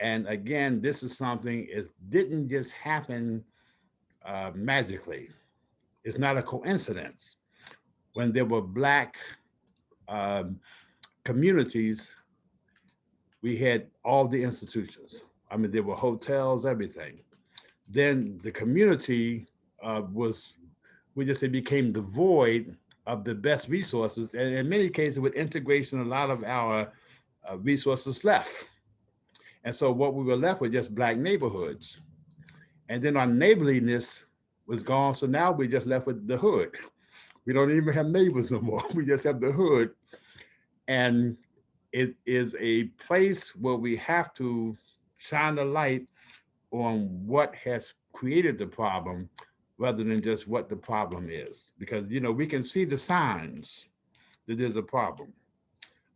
And again, this is something, it didn't just happen magically. It's not a coincidence. When there were black um, communities, we had all the institutions. I mean, there were hotels, everything. Then the community we just say became devoid of the best resources. And in many cases with integration, a lot of our resources left. And so what we were left with just black neighborhoods. And then our neighborliness was gone. So now we're just left with the hood. We don't even have neighbors no more. We just have the hood. And it is a place where we have to shine the light on what has created the problem rather than just what the problem is. Because, you know, we can see the signs that there's a problem,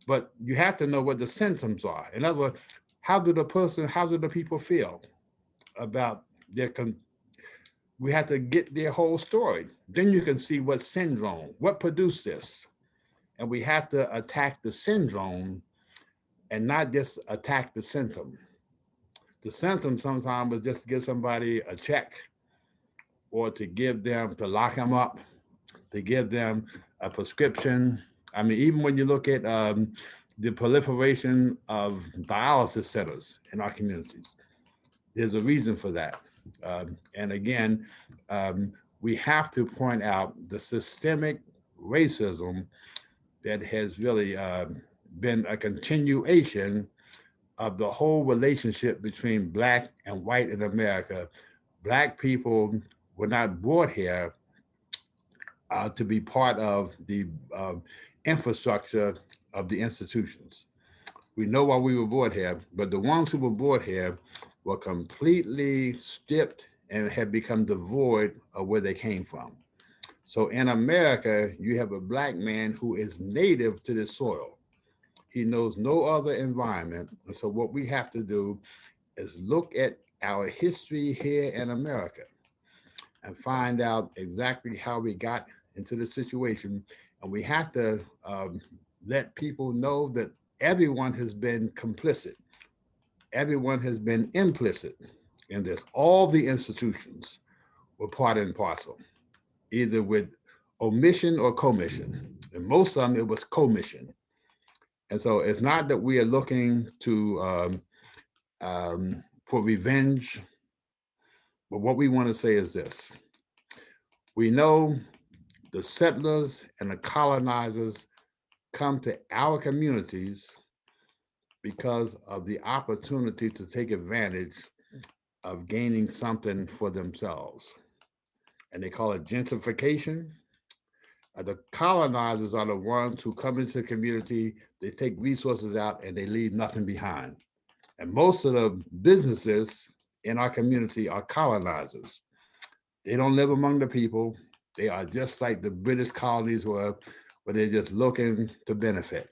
but you have to know what the symptoms are. In other words, how do the people feel about we have to get their whole story. Then you can see what syndrome, what produced this. And we have to attack the syndrome and not just attack the symptom. The symptom sometimes is just to give somebody a check or to lock them up, to give them a prescription. I mean, even when you look at the proliferation of dialysis centers in our communities, there's a reason for that. And again, we have to point out the systemic racism that has really been a continuation of the whole relationship between black and white in America. Black people were not brought here to be part of the infrastructure of the institutions. We know why we were brought here, but the ones who were brought here were completely stripped and have become devoid of where they came from. So in America, you have a black man who is native to this soil. He knows no other environment. And so what we have to do is look at our history here in America and find out exactly how we got into this situation. And we have to let people know that everyone has been complicit. Everyone has been implicit in this. All the institutions were part and parcel, either with omission or commission. And most of them, it was commission. And so it's not that we are looking to for revenge, but what we want to say is this. We know the settlers and the colonizers come to our communities because of the opportunity to take advantage of gaining something for themselves. And they call it gentrification. The colonizers are the ones who come into the community, they take resources out and they leave nothing behind. And most of the businesses in our community are colonizers. They don't live among the people. They are just like the British colonies were, where they're just looking to benefit.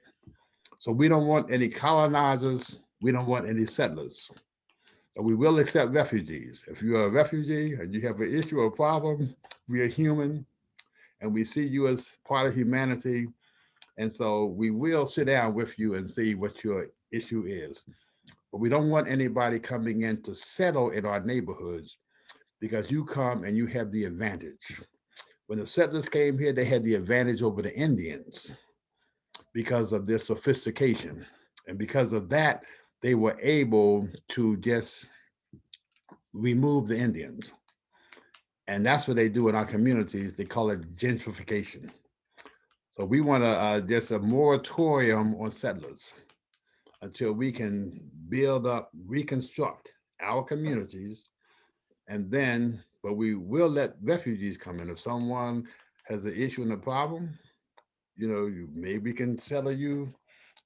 So we don't want any colonizers. We don't want any settlers. And we will accept refugees. If you're a refugee and you have an issue or problem, we are human and we see you as part of humanity. And so we will sit down with you and see what your issue is. But we don't want anybody coming in to settle in our neighborhoods because you come and you have the advantage. When the settlers came here, they had the advantage over the Indians because of their sophistication. And because of that, they were able to just remove the Indians. And that's what they do in our communities. They call it gentrification. So we want to just a moratorium on settlers until we can build up, reconstruct our communities. And then, but we will let refugees come in. If someone has an issue and a problem, you know, maybe we can settle you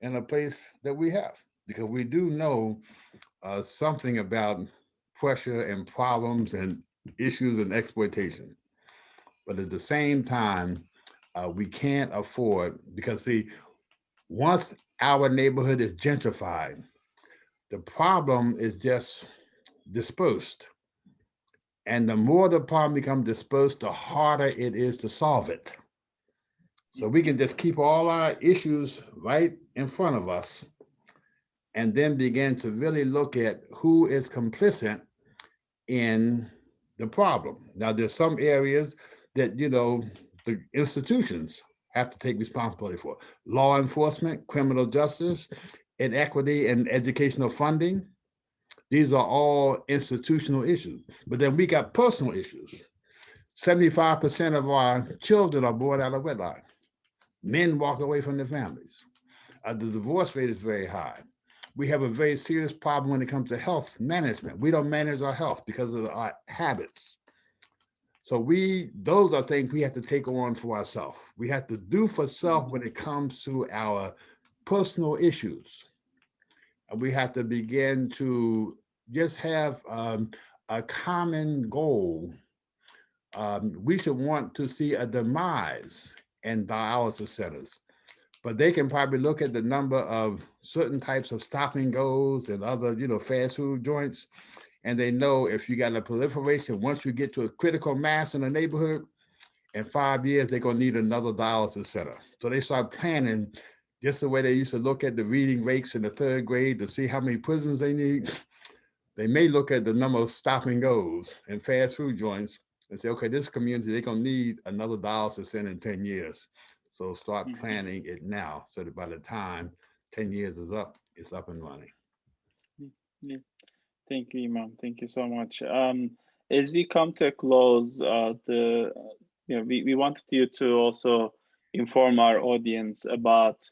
in a place that we have, because we do know something about pressure and problems and issues and exploitation. But at the same time, we can't afford, because see, once our neighborhood is gentrified, the problem is just dispersed. And the more the problem becomes dispersed, the harder it is to solve it. So we can just keep all our issues right in front of us and then begin to really look at who is complicit in the problem. Now, there's some areas that, you know, the institutions have to take responsibility for. Law enforcement, criminal justice, inequity and educational funding. These are all institutional issues. But then we got personal issues. 75% of our children are born out of wedlock. Men walk away from their families. The divorce rate is very high. We have a very serious problem when it comes to health management. We don't manage our health because of our habits. So those are things we have to take on for ourselves. We have to do for self when it comes to our personal issues. And we have to begin to just have a common goal. We should want to see a demise in dialysis centers, but they can probably look at the number of certain types of stop and goes and other, you know, fast food joints. And they know if you got a proliferation, once you get to a critical mass in the neighborhood, in 5 years, they're gonna need another dialysis center. So they start planning just the way they used to look at the reading rates in the 3rd grade to see how many prisons they need. They may look at the number of stop and goes and fast food joints and say, okay, this community, they're gonna need another dialysis center in 10 years. So start planning it now so that by the time 10 years is up, it's up and running. Yeah. Thank you, Imam. Thank you so much. As we come to a close, we wanted you to also inform our audience about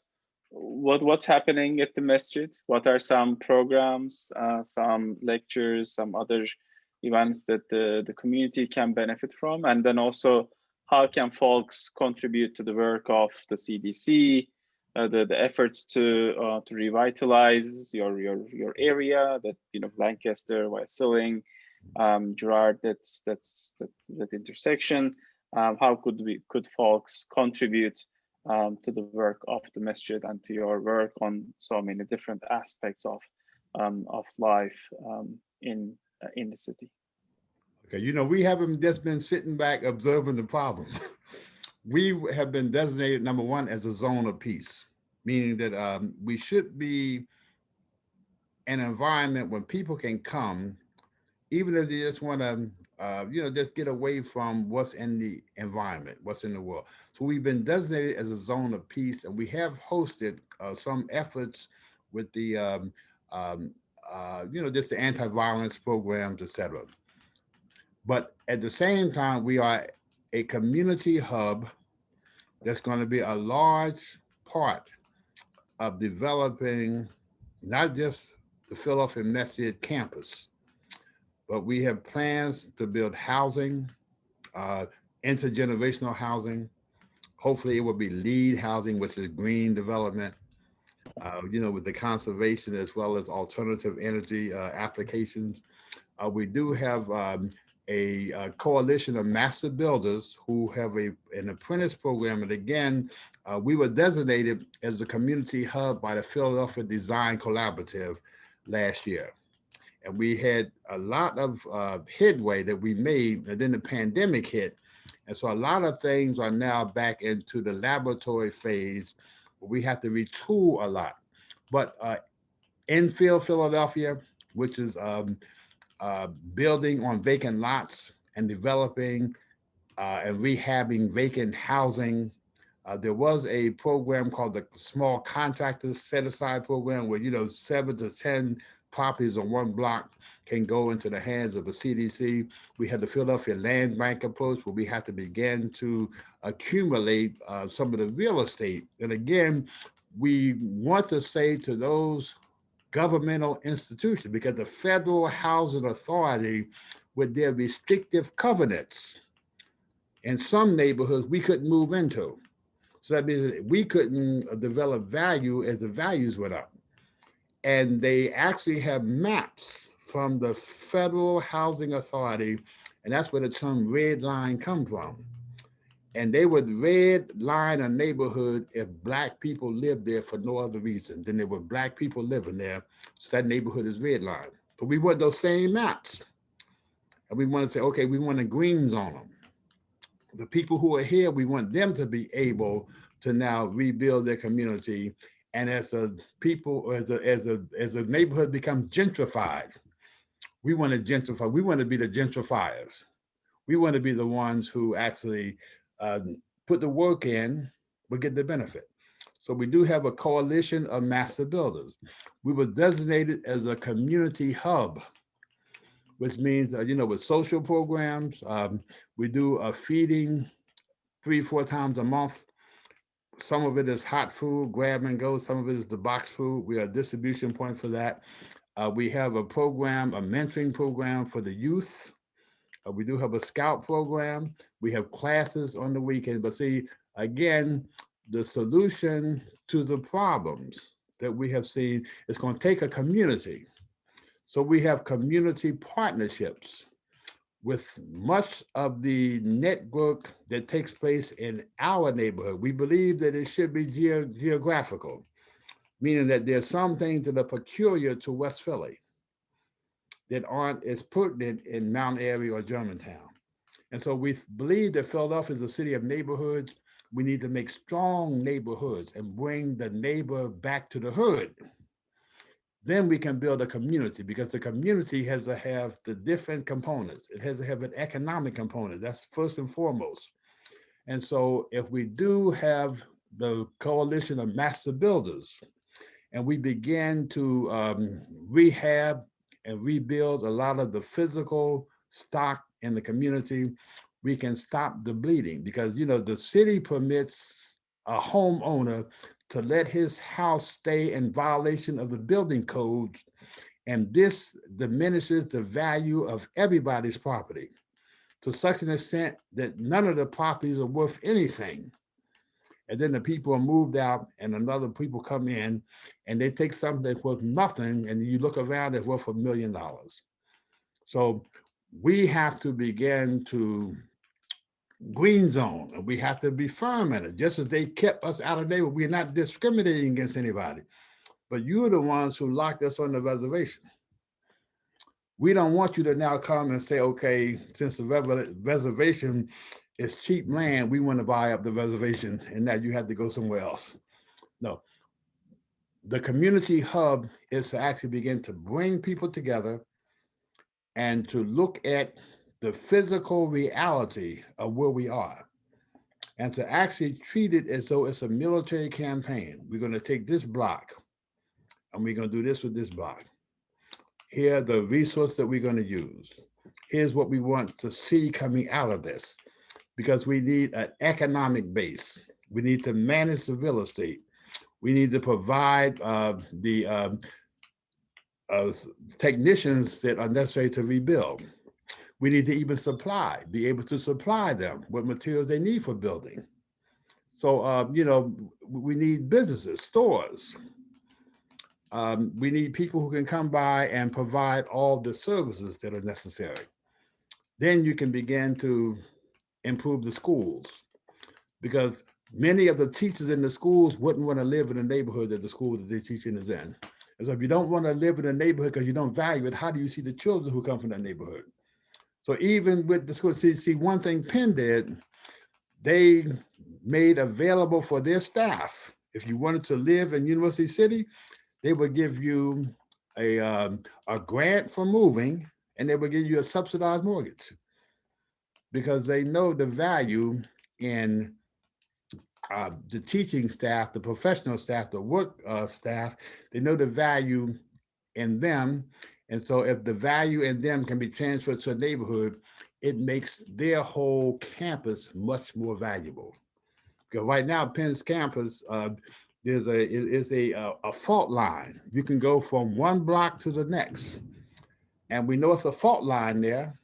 what's happening at the masjid. What are some programs, some lectures, some other events that the community can benefit from, and then also how can folks contribute to the work of the CDC, the efforts to revitalize your area, that, you know, Lancaster, Wyoming, Girard, that intersection. How could folks contribute to the work of the masjid and to your work on so many different aspects of life in the city? Okay, you know, we haven't just been sitting back observing the problem. We have been designated, number one, as a zone of peace, meaning that we should be an environment when people can come, even if they just want to, just get away from what's in the environment, what's in the world. So we've been designated as a zone of peace, and we have hosted some efforts with the, just the anti-violence programs, et cetera. But at the same time, we are a community hub that's going to be a large part of developing not just the Philadelphia Masjid campus, but we have plans to build housing, intergenerational housing. Hopefully it will be LEED housing, which is green development, with the conservation as well as alternative energy applications. We do have a coalition of master builders who have an apprentice program. And again, we were designated as a community hub by the Philadelphia Design Collaborative last year. And we had a lot of headway that we made, and then the pandemic hit. And so a lot of things are now back into the laboratory phase. We have to retool a lot. But infill Philadelphia, which is building on vacant lots and developing and rehabbing vacant housing. There was a program called the Small Contractors Set Aside Program where, 7 to 10 properties on one block can go into the hands of the CDC. We had the Philadelphia Land Bank approach where we have to begin to accumulate some of the real estate. And again, we want to say to those governmental institutions, because the Federal Housing Authority, with their restrictive covenants, in some neighborhoods we couldn't move into. So that means that we couldn't develop value as the values went up. And they actually have maps from the Federal Housing Authority, and that's where the term red line come from. And they would red line a neighborhood if Black people lived there for no other reason than there were Black people living there. So that neighborhood is red line. But we want those same maps. And we want to say, okay, we want a green zone them. The people who are here, we want them to be able to now rebuild their community. And as a people, as a neighborhood becomes gentrified, we want to gentrify. We want to be the gentrifiers. We want to be the ones who actually put the work in, but get the benefit. So we do have a coalition of master builders. We were designated as a community hub, which means, with social programs, we do a feeding 3-4 times a month. Some of it is hot food, grab and go. Some of it is the box food. We are a distribution point for that. We have a program, a mentoring program for the youth. We do have a scout program. We have classes on the weekend. But see, again, the solution to the problems that we have seen is going to take a community. So we have community partnerships with much of the network that takes place in our neighborhood. We believe that it should be geographical, meaning that there's some things that are peculiar to West Philly that aren't as pertinent in Mount Airy or Germantown. And so we believe that Philadelphia is a city of neighborhoods. We need to make strong neighborhoods and bring the neighbor back to the hood. Then we can build a community, because the community has to have the different components. It has to have an economic component. That's first and foremost. And so if we do have the coalition of master builders, and we begin to rehab and rebuild a lot of the physical stock in the community, we can stop the bleeding. Because the city permits a homeowner to let his house stay in violation of the building codes, and this diminishes the value of everybody's property to such an extent that none of the properties are worth anything. And then the people are moved out, and another people come in, and they take something that's worth nothing, and you look around, it's worth $1 million. So we have to begin to green zone, and we have to be firm in it. Just as they kept us out of there, we're not discriminating against anybody, but you're the ones who locked us on the reservation. We don't want you to now come and say, okay, since the reservation is cheap land, we want to buy up the reservation, and now you have to go somewhere else. No, the community hub is to actually begin to bring people together and to look at the physical reality of where we are, and to actually treat it as though it's a military campaign. We're going to take this block, and we're going to do this with this block. Here are the resources that we're going to use. Here's what we want to see coming out of this, because we need an economic base. We need to manage the real estate. We need to provide the technicians that are necessary to rebuild. We need to even be able to supply them with materials they need for building. So, we need businesses, stores. We need people who can come by and provide all the services that are necessary. Then you can begin to improve the schools, because many of the teachers in the schools wouldn't want to live in the neighborhood that the school that they're teaching is in. And so if you don't want to live in a neighborhood because you don't value it, how do you see the children who come from that neighborhood? So even with the school, see one thing Penn did, they made available for their staff, if you wanted to live in University City, they would give you a grant for moving, and they would give you a subsidized mortgage, because they know the value in the teaching staff, the professional staff, the work staff. They know the value in them. And so if the value in them can be transferred to a neighborhood, it makes their whole campus much more valuable. Because right now, Penn's campus, there's a fault line. You can go from one block to the next. And we know it's a fault line there.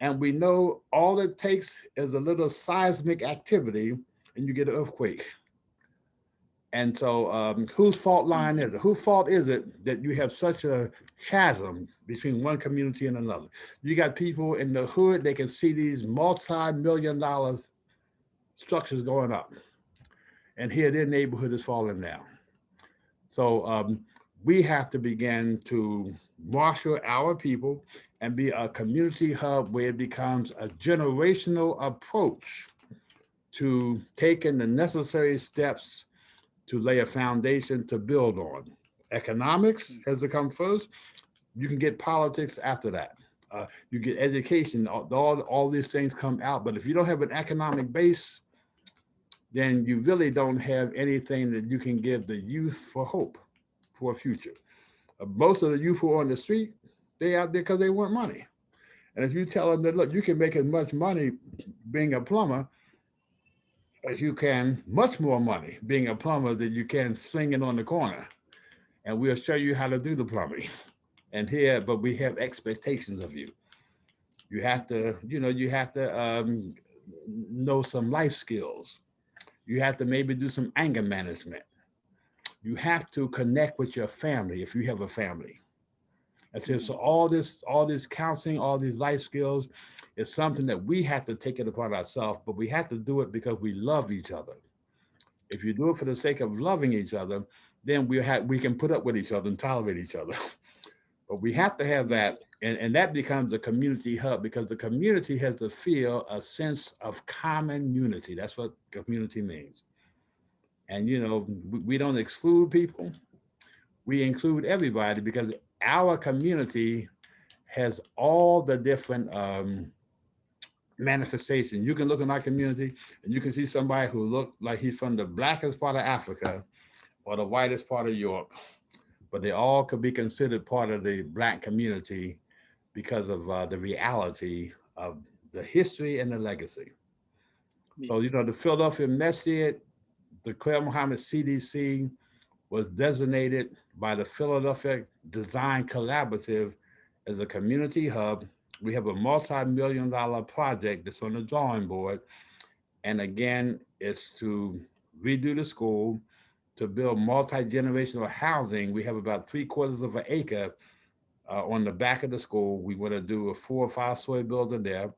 And we know all it takes is a little seismic activity and you get an earthquake. And so whose fault line is it? Whose fault is it that you have such a chasm between one community and another? You got people in the hood, they can see these multi-million-dollar structures going up. And here their neighborhood is falling down. So we have to begin to marshal our people and be a community hub where it becomes a generational approach to taking the necessary steps to lay a foundation to build on. Economics has to come first. You can get politics after that. You get education, all these things come out. But if you don't have an economic base, then you really don't have anything that you can give the youth for hope for a future. Most of the youth who are on the street, they out there because they want money. And if you tell them that, look, you can make as much money being a plumber as you can, much more money being a plumber than you can slinging on the corner. And we'll show you how to do the plumbing. And here, but we have expectations of you. You have to, you have to know some life skills. You have to maybe do some anger management. You have to connect with your family if you have a family. I said, so all this counseling, all these life skills is something that we have to take it upon ourselves, but we have to do it because we love each other. If you do it for the sake of loving each other, then we can put up with each other and tolerate each other. But we have to have that, and that becomes a community hub because the community has to feel a sense of common unity. That's what community means. And we don't exclude people. We include everybody because our community has all the different manifestations. You can look in our community and you can see somebody who looks like he's from the blackest part of Africa or the whitest part of Europe, but they all could be considered part of the Black community because of the reality of the history and the legacy. So, the Philadelphia Masjid, the Claire Muhammad CDC was designated by the Philadelphia Design Collaborative as a community hub. We have a multi-million-dollar project that's on the drawing board. And again, it's to redo the school, to build multi-generational housing. We have about 3/4 of an acre on the back of the school. We want to do a 4 or 5 story building there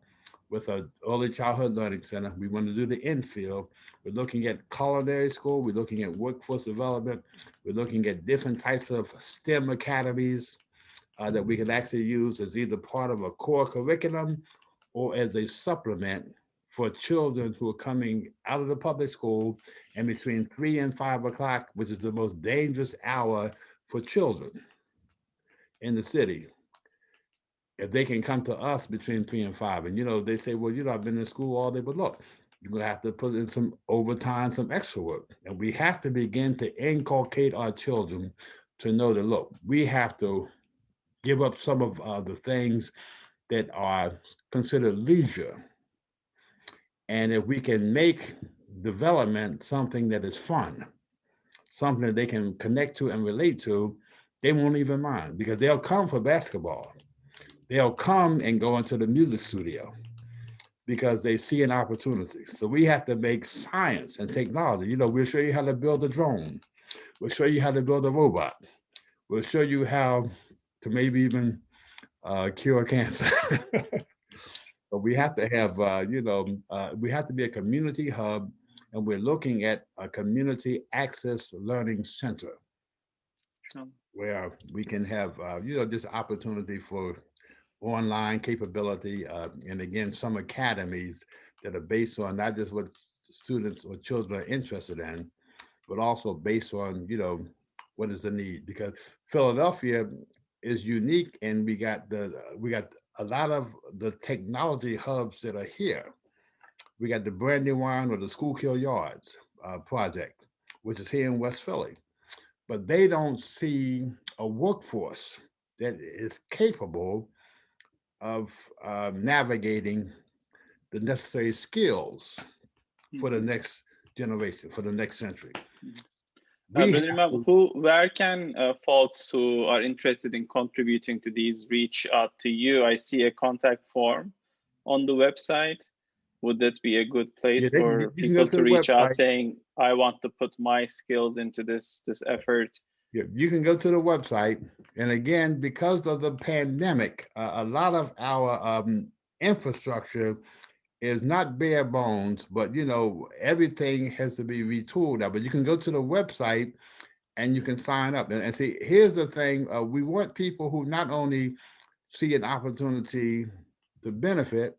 with an early childhood learning center. We want to do the infill. We're looking at culinary school. We're looking at workforce development. We're looking at different types of STEM academies that we can actually use as either part of a core curriculum or as a supplement for children who are coming out of the public school and between 3 and 5 o'clock, which is the most dangerous hour for children in the city. If they can come to us between 3 and 5, and they say, well, I've been in school all day, but look, you're gonna have to put in some overtime, some extra work. And we have to begin to inculcate our children to know that, look, we have to give up some of the things that are considered leisure. And if we can make development something that is fun, something that they can connect to and relate to, they won't even mind because they'll come for basketball. They'll come and go into the music studio because they see an opportunity. So we have to make science and technology. We'll show you how to build a drone. We'll show you how to build a robot. We'll show you how to maybe even cure cancer. But we have to have, we have to be a community hub, and we're looking at a community access learning center where we can have, this opportunity for online capability, and again, some academies that are based on not just what students or children are interested in, but also based on, what is the need? Because Philadelphia is unique, and we got a lot of the technology hubs that are here. We got the Brandywine or the Schuylkill Yards project, which is here in West Philly, but they don't see a workforce that is capable of navigating the necessary skills for the next generation, for the next century. Brother Imam, where can folks who are interested in contributing to these reach out to you? I see a contact form on the website. would that be a good place Yeah, for you can go people to to the reach out website. saying, I want to put my skills into this effort? Yeah, you can go to the website. And again, because of the pandemic, a lot of our infrastructure is not bare bones, but everything has to be retooled out. But you can go to the website and you can sign up. And see, here's the thing: we want people who not only see an opportunity to benefit,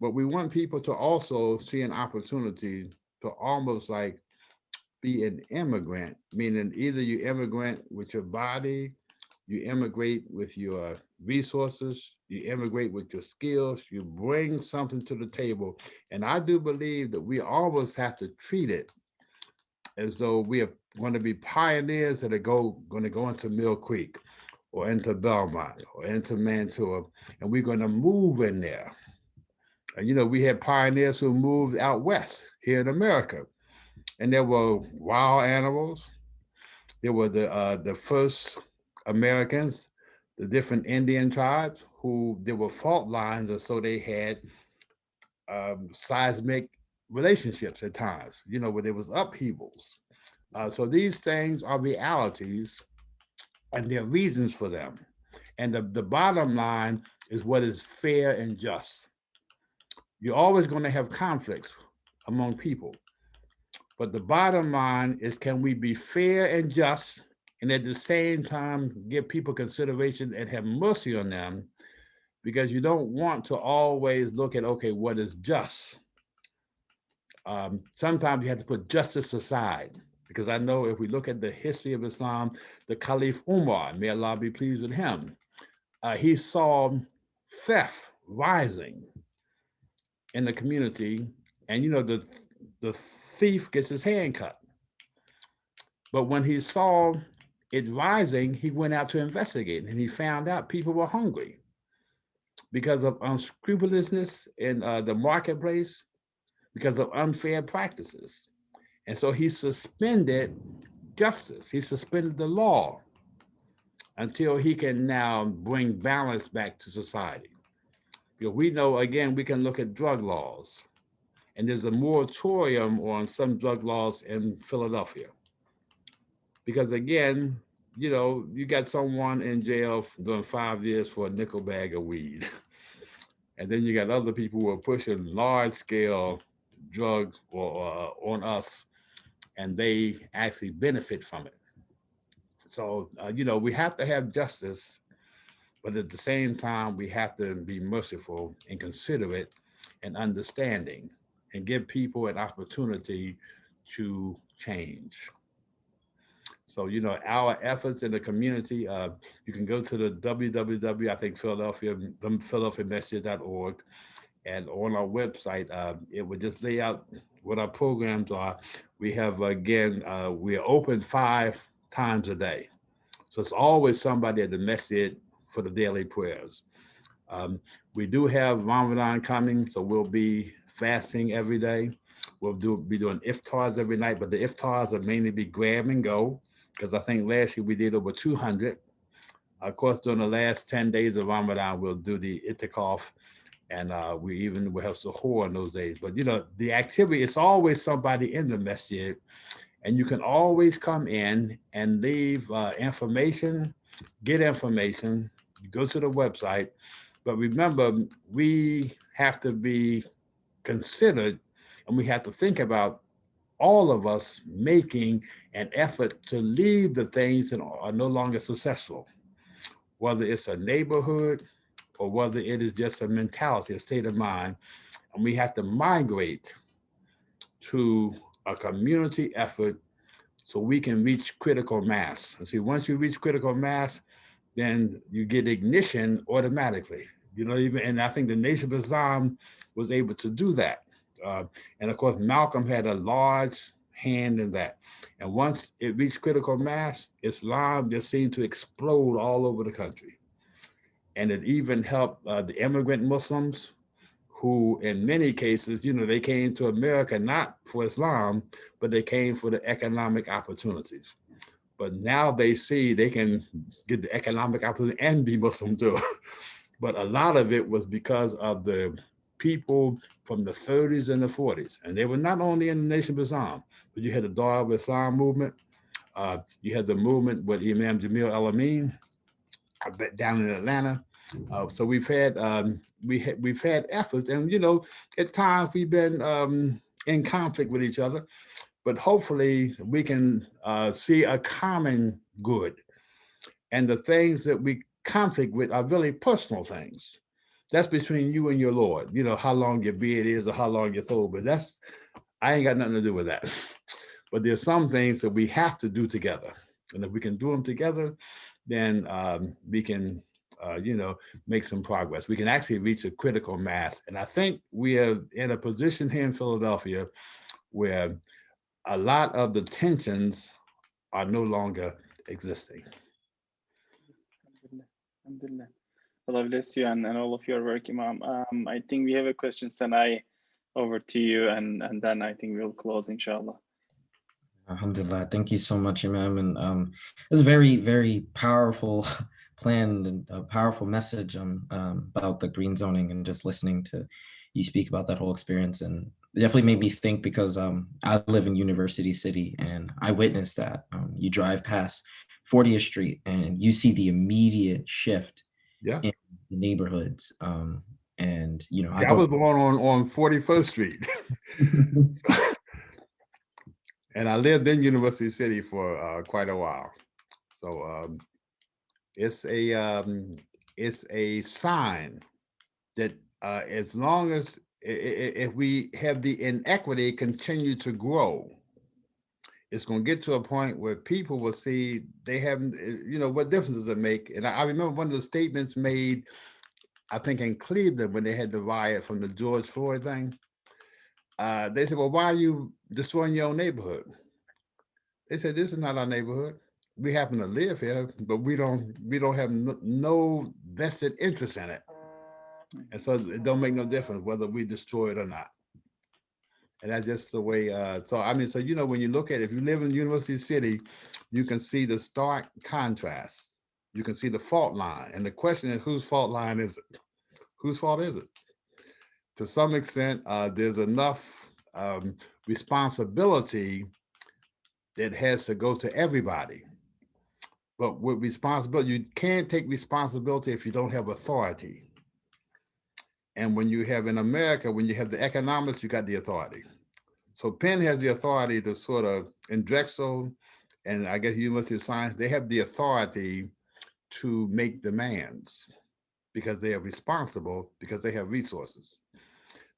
but we want people to also see an opportunity to almost like be an immigrant, meaning either you immigrant with your body, you immigrate with your resources, you immigrate with your skills, you bring something to the table. And I do believe that we always have to treat it as though we are going to be pioneers that are going to go into Mill Creek or into Belmont or into Mantua, and we're going to move in there. And we had pioneers who moved out west here in America, and there were wild animals. There were the first Americans, the different Indian tribes who there were fault lines, and so they had seismic relationships at times. Where there was upheavals. So these things are realities, and there are reasons for them. And the bottom line is what is fair and just. You're always going to have conflicts among people. But the bottom line is, can we be fair and just and at the same time give people consideration and have mercy on them? Because you don't want to always look at, okay, what is just? Sometimes you have to put justice aside. Because I know if we look at the history of Islam, the Caliph Umar, may Allah be pleased with him, he saw theft rising in the community, and the thief gets his hand cut. But when he saw it rising, he went out to investigate, and he found out people were hungry because of unscrupulousness in the marketplace, because of unfair practices. And so he suspended justice. He suspended the law until he can now bring balance back to society. Because we know, again, we can look at drug laws, and there's a moratorium on some drug laws in Philadelphia. Because again, you got someone in jail doing 5 years for a nickel bag of weed. And then you got other people who are pushing large scale drug on us, and they actually benefit from it. So, we have to have justice, but at the same time, we have to be merciful and considerate and understanding and give people an opportunity to change. So, our efforts in the community, you can go to the www, I think Philadelphia Masjid.org, and on our website, it would just lay out what our programs are. We have, again, we're open 5 times a day. So it's always somebody at the masjid for the daily prayers. We do have Ramadan coming, so we'll be fasting every day. We'll be doing iftars every night, but the iftars will mainly be grab and go, because I think last year we did over 200. Of course, during the last 10 days of Ramadan, we'll do the itikaf, and we even will have suhoor on those days. But the activity, it's always somebody in the masjid, and you can always come in and leave information, get information. You go to the website, but remember, we have to be considered, and we have to think about all of us making an effort to leave the things that are no longer successful, whether it's a neighborhood or whether it is just a mentality, a state of mind. And we have to migrate to a community effort so we can reach critical mass. And see, once you reach critical mass, then you get ignition automatically. And I think the Nation of Islam was able to do that. And of course, Malcolm had a large hand in that. And once it reached critical mass, Islam just seemed to explode all over the country. And it even helped the immigrant Muslims who, in many cases, they came to America not for Islam, but they came for the economic opportunities. But now they see they can get the economic opportunity and be Muslim too. But a lot of it was because of the people from the 30s and the 40s. And they were not only in the Nation of Islam, but you had the Dar of Islam movement. You had the movement with Imam Jamil Al-Amin down in Atlanta. So we've had efforts, and at times we've been in conflict with each other, but hopefully we can see a common good. And the things that we conflict with are really personal things. That's between you and your Lord. How long your beard is or how long your throat, but I ain't got nothing to do with that. But there's some things that we have to do together. And if we can do them together, then we can, make some progress. We can actually reach a critical mass. And I think we are in a position here in Philadelphia where a lot of the tensions are no longer existing. Alhamdulillah. Allah bless you and all of your work, Imam. I think we have a question, Sanai, over to you, and then I think we'll close, inshallah. Alhamdulillah. Thank you so much, Imam. And it's a very, very powerful plan and a powerful message about the green zoning, and just listening to you speak about that whole experience. And it definitely made me think, because I live in University City and I witnessed that. You drive past 40th Street and you see the immediate shift in the neighborhoods. And, I was born on 41st Street. And I lived in University City for quite a while. So it's a sign that as long as if we have the inequity continue to grow, it's going to get to a point where people will see they haven't, what difference does it make? And I remember one of the statements made, I think in Cleveland, when they had the riot from the George Floyd thing. They said, well, why are you destroying your own neighborhood? They said, this is not our neighborhood. We happen to live here, but we don't have no vested interest in it. And so it don't make no difference whether we destroy it or not. And that's just the way, when you look at it, if you live in University City, you can see the stark contrast. You can see the fault line. And the question is, whose fault line is it? Whose fault is it? To some extent, there's enough responsibility that has to go to everybody. But with responsibility, you can't take responsibility if you don't have authority. And when you have in America, when you have the economics, you got the authority. So Penn has the authority to sort of, in Drexel, and I guess University of Science, they have the authority to make demands because they are responsible, because they have resources.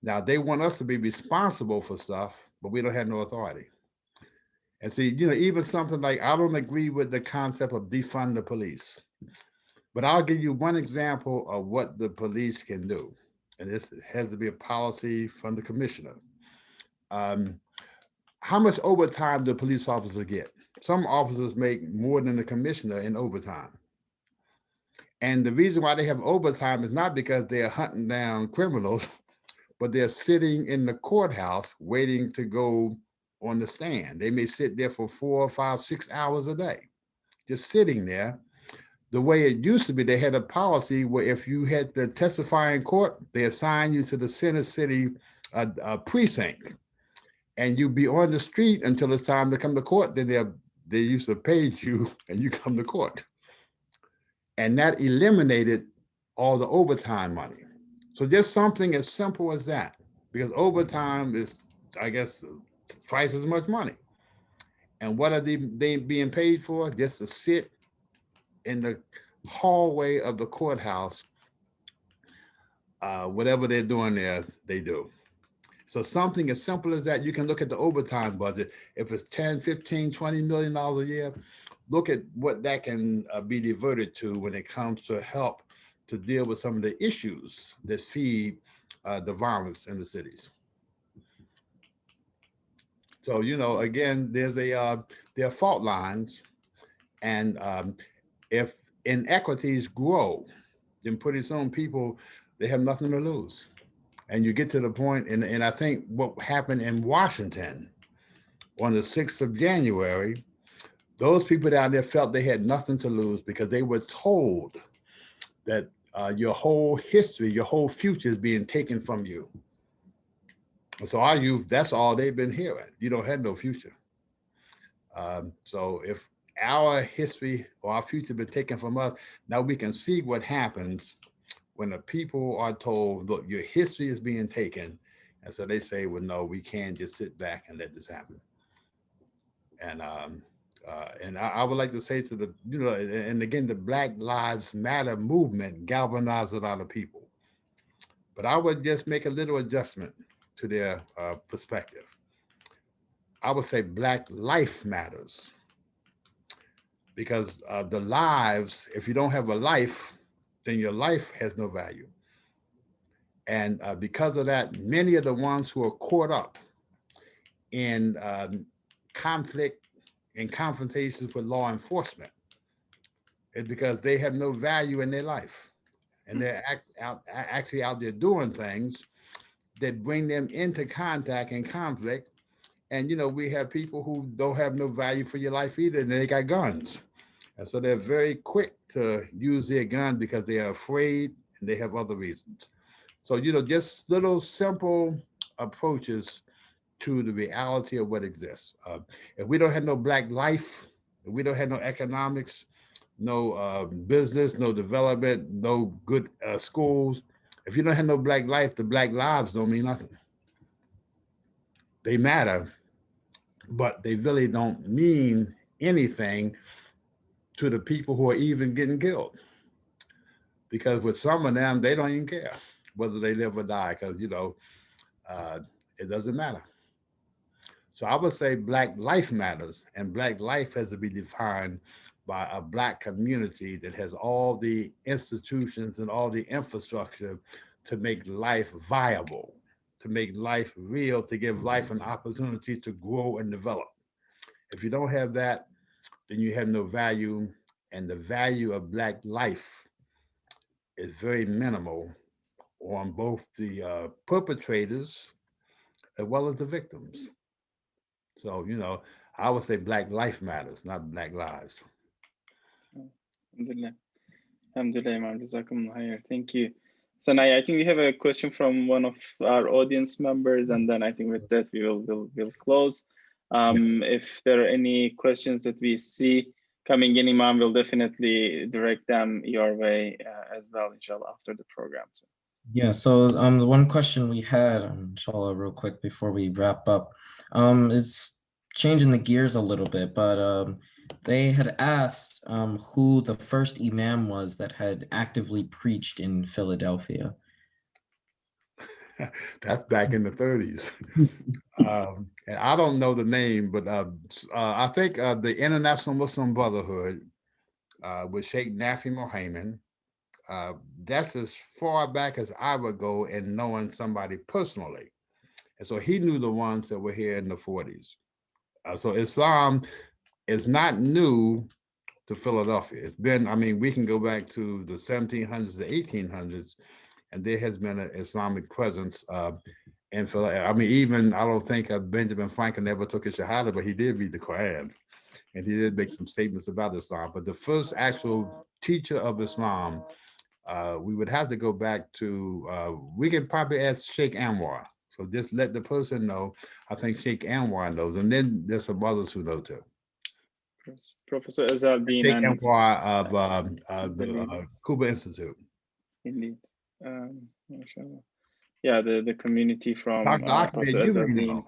Now, they want us to be responsible for stuff, but we don't have no authority. And see, even something like, I don't agree with the concept of defund the police, but I'll give you one example of what the police can do. And this has to be a policy from the commissioner. How much overtime do police officers get? Some officers make more than the commissioner in overtime. And the reason why they have overtime is not because they're hunting down criminals, but they're sitting in the courthouse waiting to go on the stand. They may sit there for 4, 5, 6 hours a day, just sitting there. The way it used to be, they had a policy where if you had to testify in court, they assign you to the Center City precinct, and you'd be on the street until it's time to come to court. Then they used to pay you, and you come to court, and that eliminated all the overtime money. So just something as simple as that, because overtime is, I guess, twice as much money. And what are they being paid for? Just to sit in the hallway of the courthouse. Whatever they're doing there, they do. So something as simple as that, you can look at the overtime budget. If it's 10, 15, $20 million a year, look at what that can be diverted to when it comes to help to deal with some of the issues that feed the violence in the cities. So, again, there are fault lines, and if inequities grow, then pretty soon people, they have nothing to lose. And you get to the point, and I think what happened in Washington on the 6th of January, those people down there felt they had nothing to lose because they were told that your whole history, your whole future is being taken from you. And so our youth, that's all they've been hearing. You don't have no future. So if our history or our future been taken from us, now we can see what happens when the people are told, look, your history is being taken. And so they say, well, no, we can't just sit back and let this happen. And I would like to say to the, and again, the Black Lives Matter movement galvanized a lot of people. But I would just make a little adjustment to their perspective. I would say Black life matters, because the lives, if you don't have a life, then your life has no value. And because of that, many of the ones who are caught up in conflict and confrontations with law enforcement is because they have no value in their life. And they're actually out there doing things that bring them into contact and conflict. And, we have people who don't have no value for your life either, and they got guns. And so they're very quick to use their gun because they are afraid and they have other reasons. So, just little simple approaches to the reality of what exists. If we don't have no Black life, if we don't have no economics, no business, no development, no good schools, if you don't have no Black life, the Black lives don't mean nothing. They matter, but they really don't mean anything to the people who are even getting killed. Because with some of them, they don't even care whether they live or die, because, it doesn't matter. So I would say Black life matters, and Black life has to be defined by a Black community that has all the institutions and all the infrastructure to make life viable, to make life real, to give life an opportunity to grow and develop. If you don't have that, then you have no value, and the value of Black life is very minimal on both the perpetrators as well as the victims. So, I would say Black life matters, not Black lives. Alhamdulillah. Alhamdulillah, Imam. Jazakumullah khair. Thank you. So now I think we have a question from one of our audience members, and then I think with that we'll close. If there are any questions that we see coming in, Imam, we'll definitely direct them your way as well, inshallah, after the program. So. Yeah, so the one question we had, inshallah, real quick before we wrap up, it's changing the gears a little bit, but they had asked who the first imam was that had actively preached in Philadelphia. That's back in the 30s. And I don't know the name, but I think the International Muslim Brotherhood with Sheikh Nafi Mohammed. That's as far back as I would go in knowing somebody personally. And so he knew the ones that were here in the 40s. So Islam is not new to Philadelphia. It's been, we can go back to the 1700s, the 1800s, and there has been an Islamic presence in Philadelphia. Even, I don't think Benjamin Franklin ever took a Shahada, but he did read the Quran, and he did make some statements about Islam. But the first actual teacher of Islam, we would have to go back to, we could probably ask Sheikh Anwar. So just let the person know. I think Sheikh Anwar knows, and then there's some others who know too. Professor Azaldin Sheikh Anwar of the Cuba Institute. Indeed. Yeah, the community from Professor Azaldin.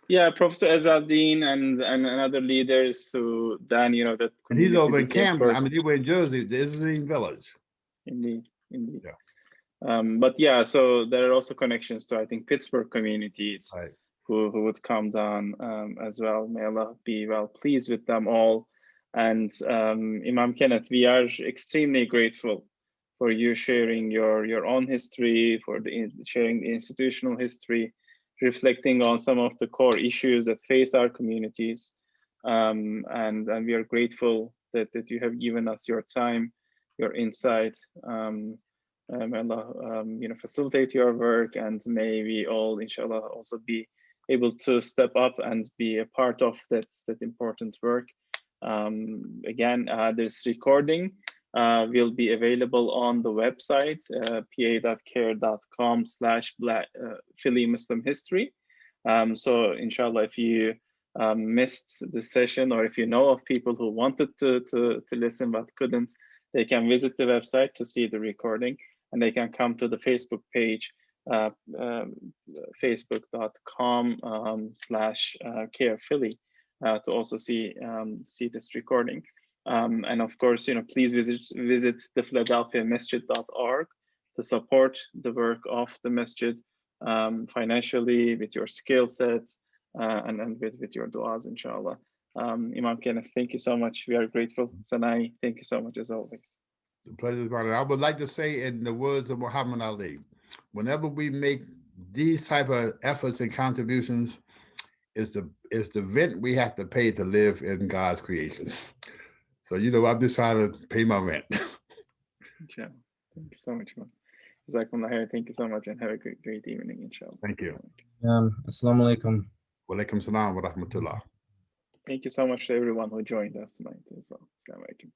Yeah, Professor Azaldin and other leaders who then, that. And he's over in Camden. You were in Jersey, the Islene Village. Indeed. Yeah. But yeah, so there are also connections to, I think, Pittsburgh communities, right, who would come down as well. May Allah be well pleased with them all. And Imam Kenneth, we are extremely grateful for you sharing your own history, for sharing the institutional history, reflecting on some of the core issues that face our communities. And we are grateful that you have given us your time, your insight. May Allah, facilitate your work, and may we all, inshallah, also be able to step up and be a part of that important work. Again, this recording will be available on the website, pa.cair.com/Philly Muslim History. So inshallah, if you missed the session, or if you know of people who wanted to listen but couldn't, they can visit the website to see the recording, and they can come to the Facebook page, facebook.com/CAIR-Philly, to also see this recording. And of course, please visit the Philadelphia Masjid.org to support the work of the Masjid financially, with your skill sets, and with your du'as, inshallah. Imam Kenneth, thank you so much. We are grateful. Sanai, thank you so much as always. The pleasure is mine. I would like to say, in the words of Muhammad Ali, whenever we make these type of efforts and contributions, it's the rent we have to pay to live in God's creation. So, I'm just trying to pay my rent. Inshallah. Thank you so much, man. Jazakumullah khair. Thank you so much, and have a great evening, inshallah. Thank you. Assalamu alaikum. Wa alaikum salam wa rahmatullah. Thank you so much to everyone who joined us tonight as well. Assalamu alaikum.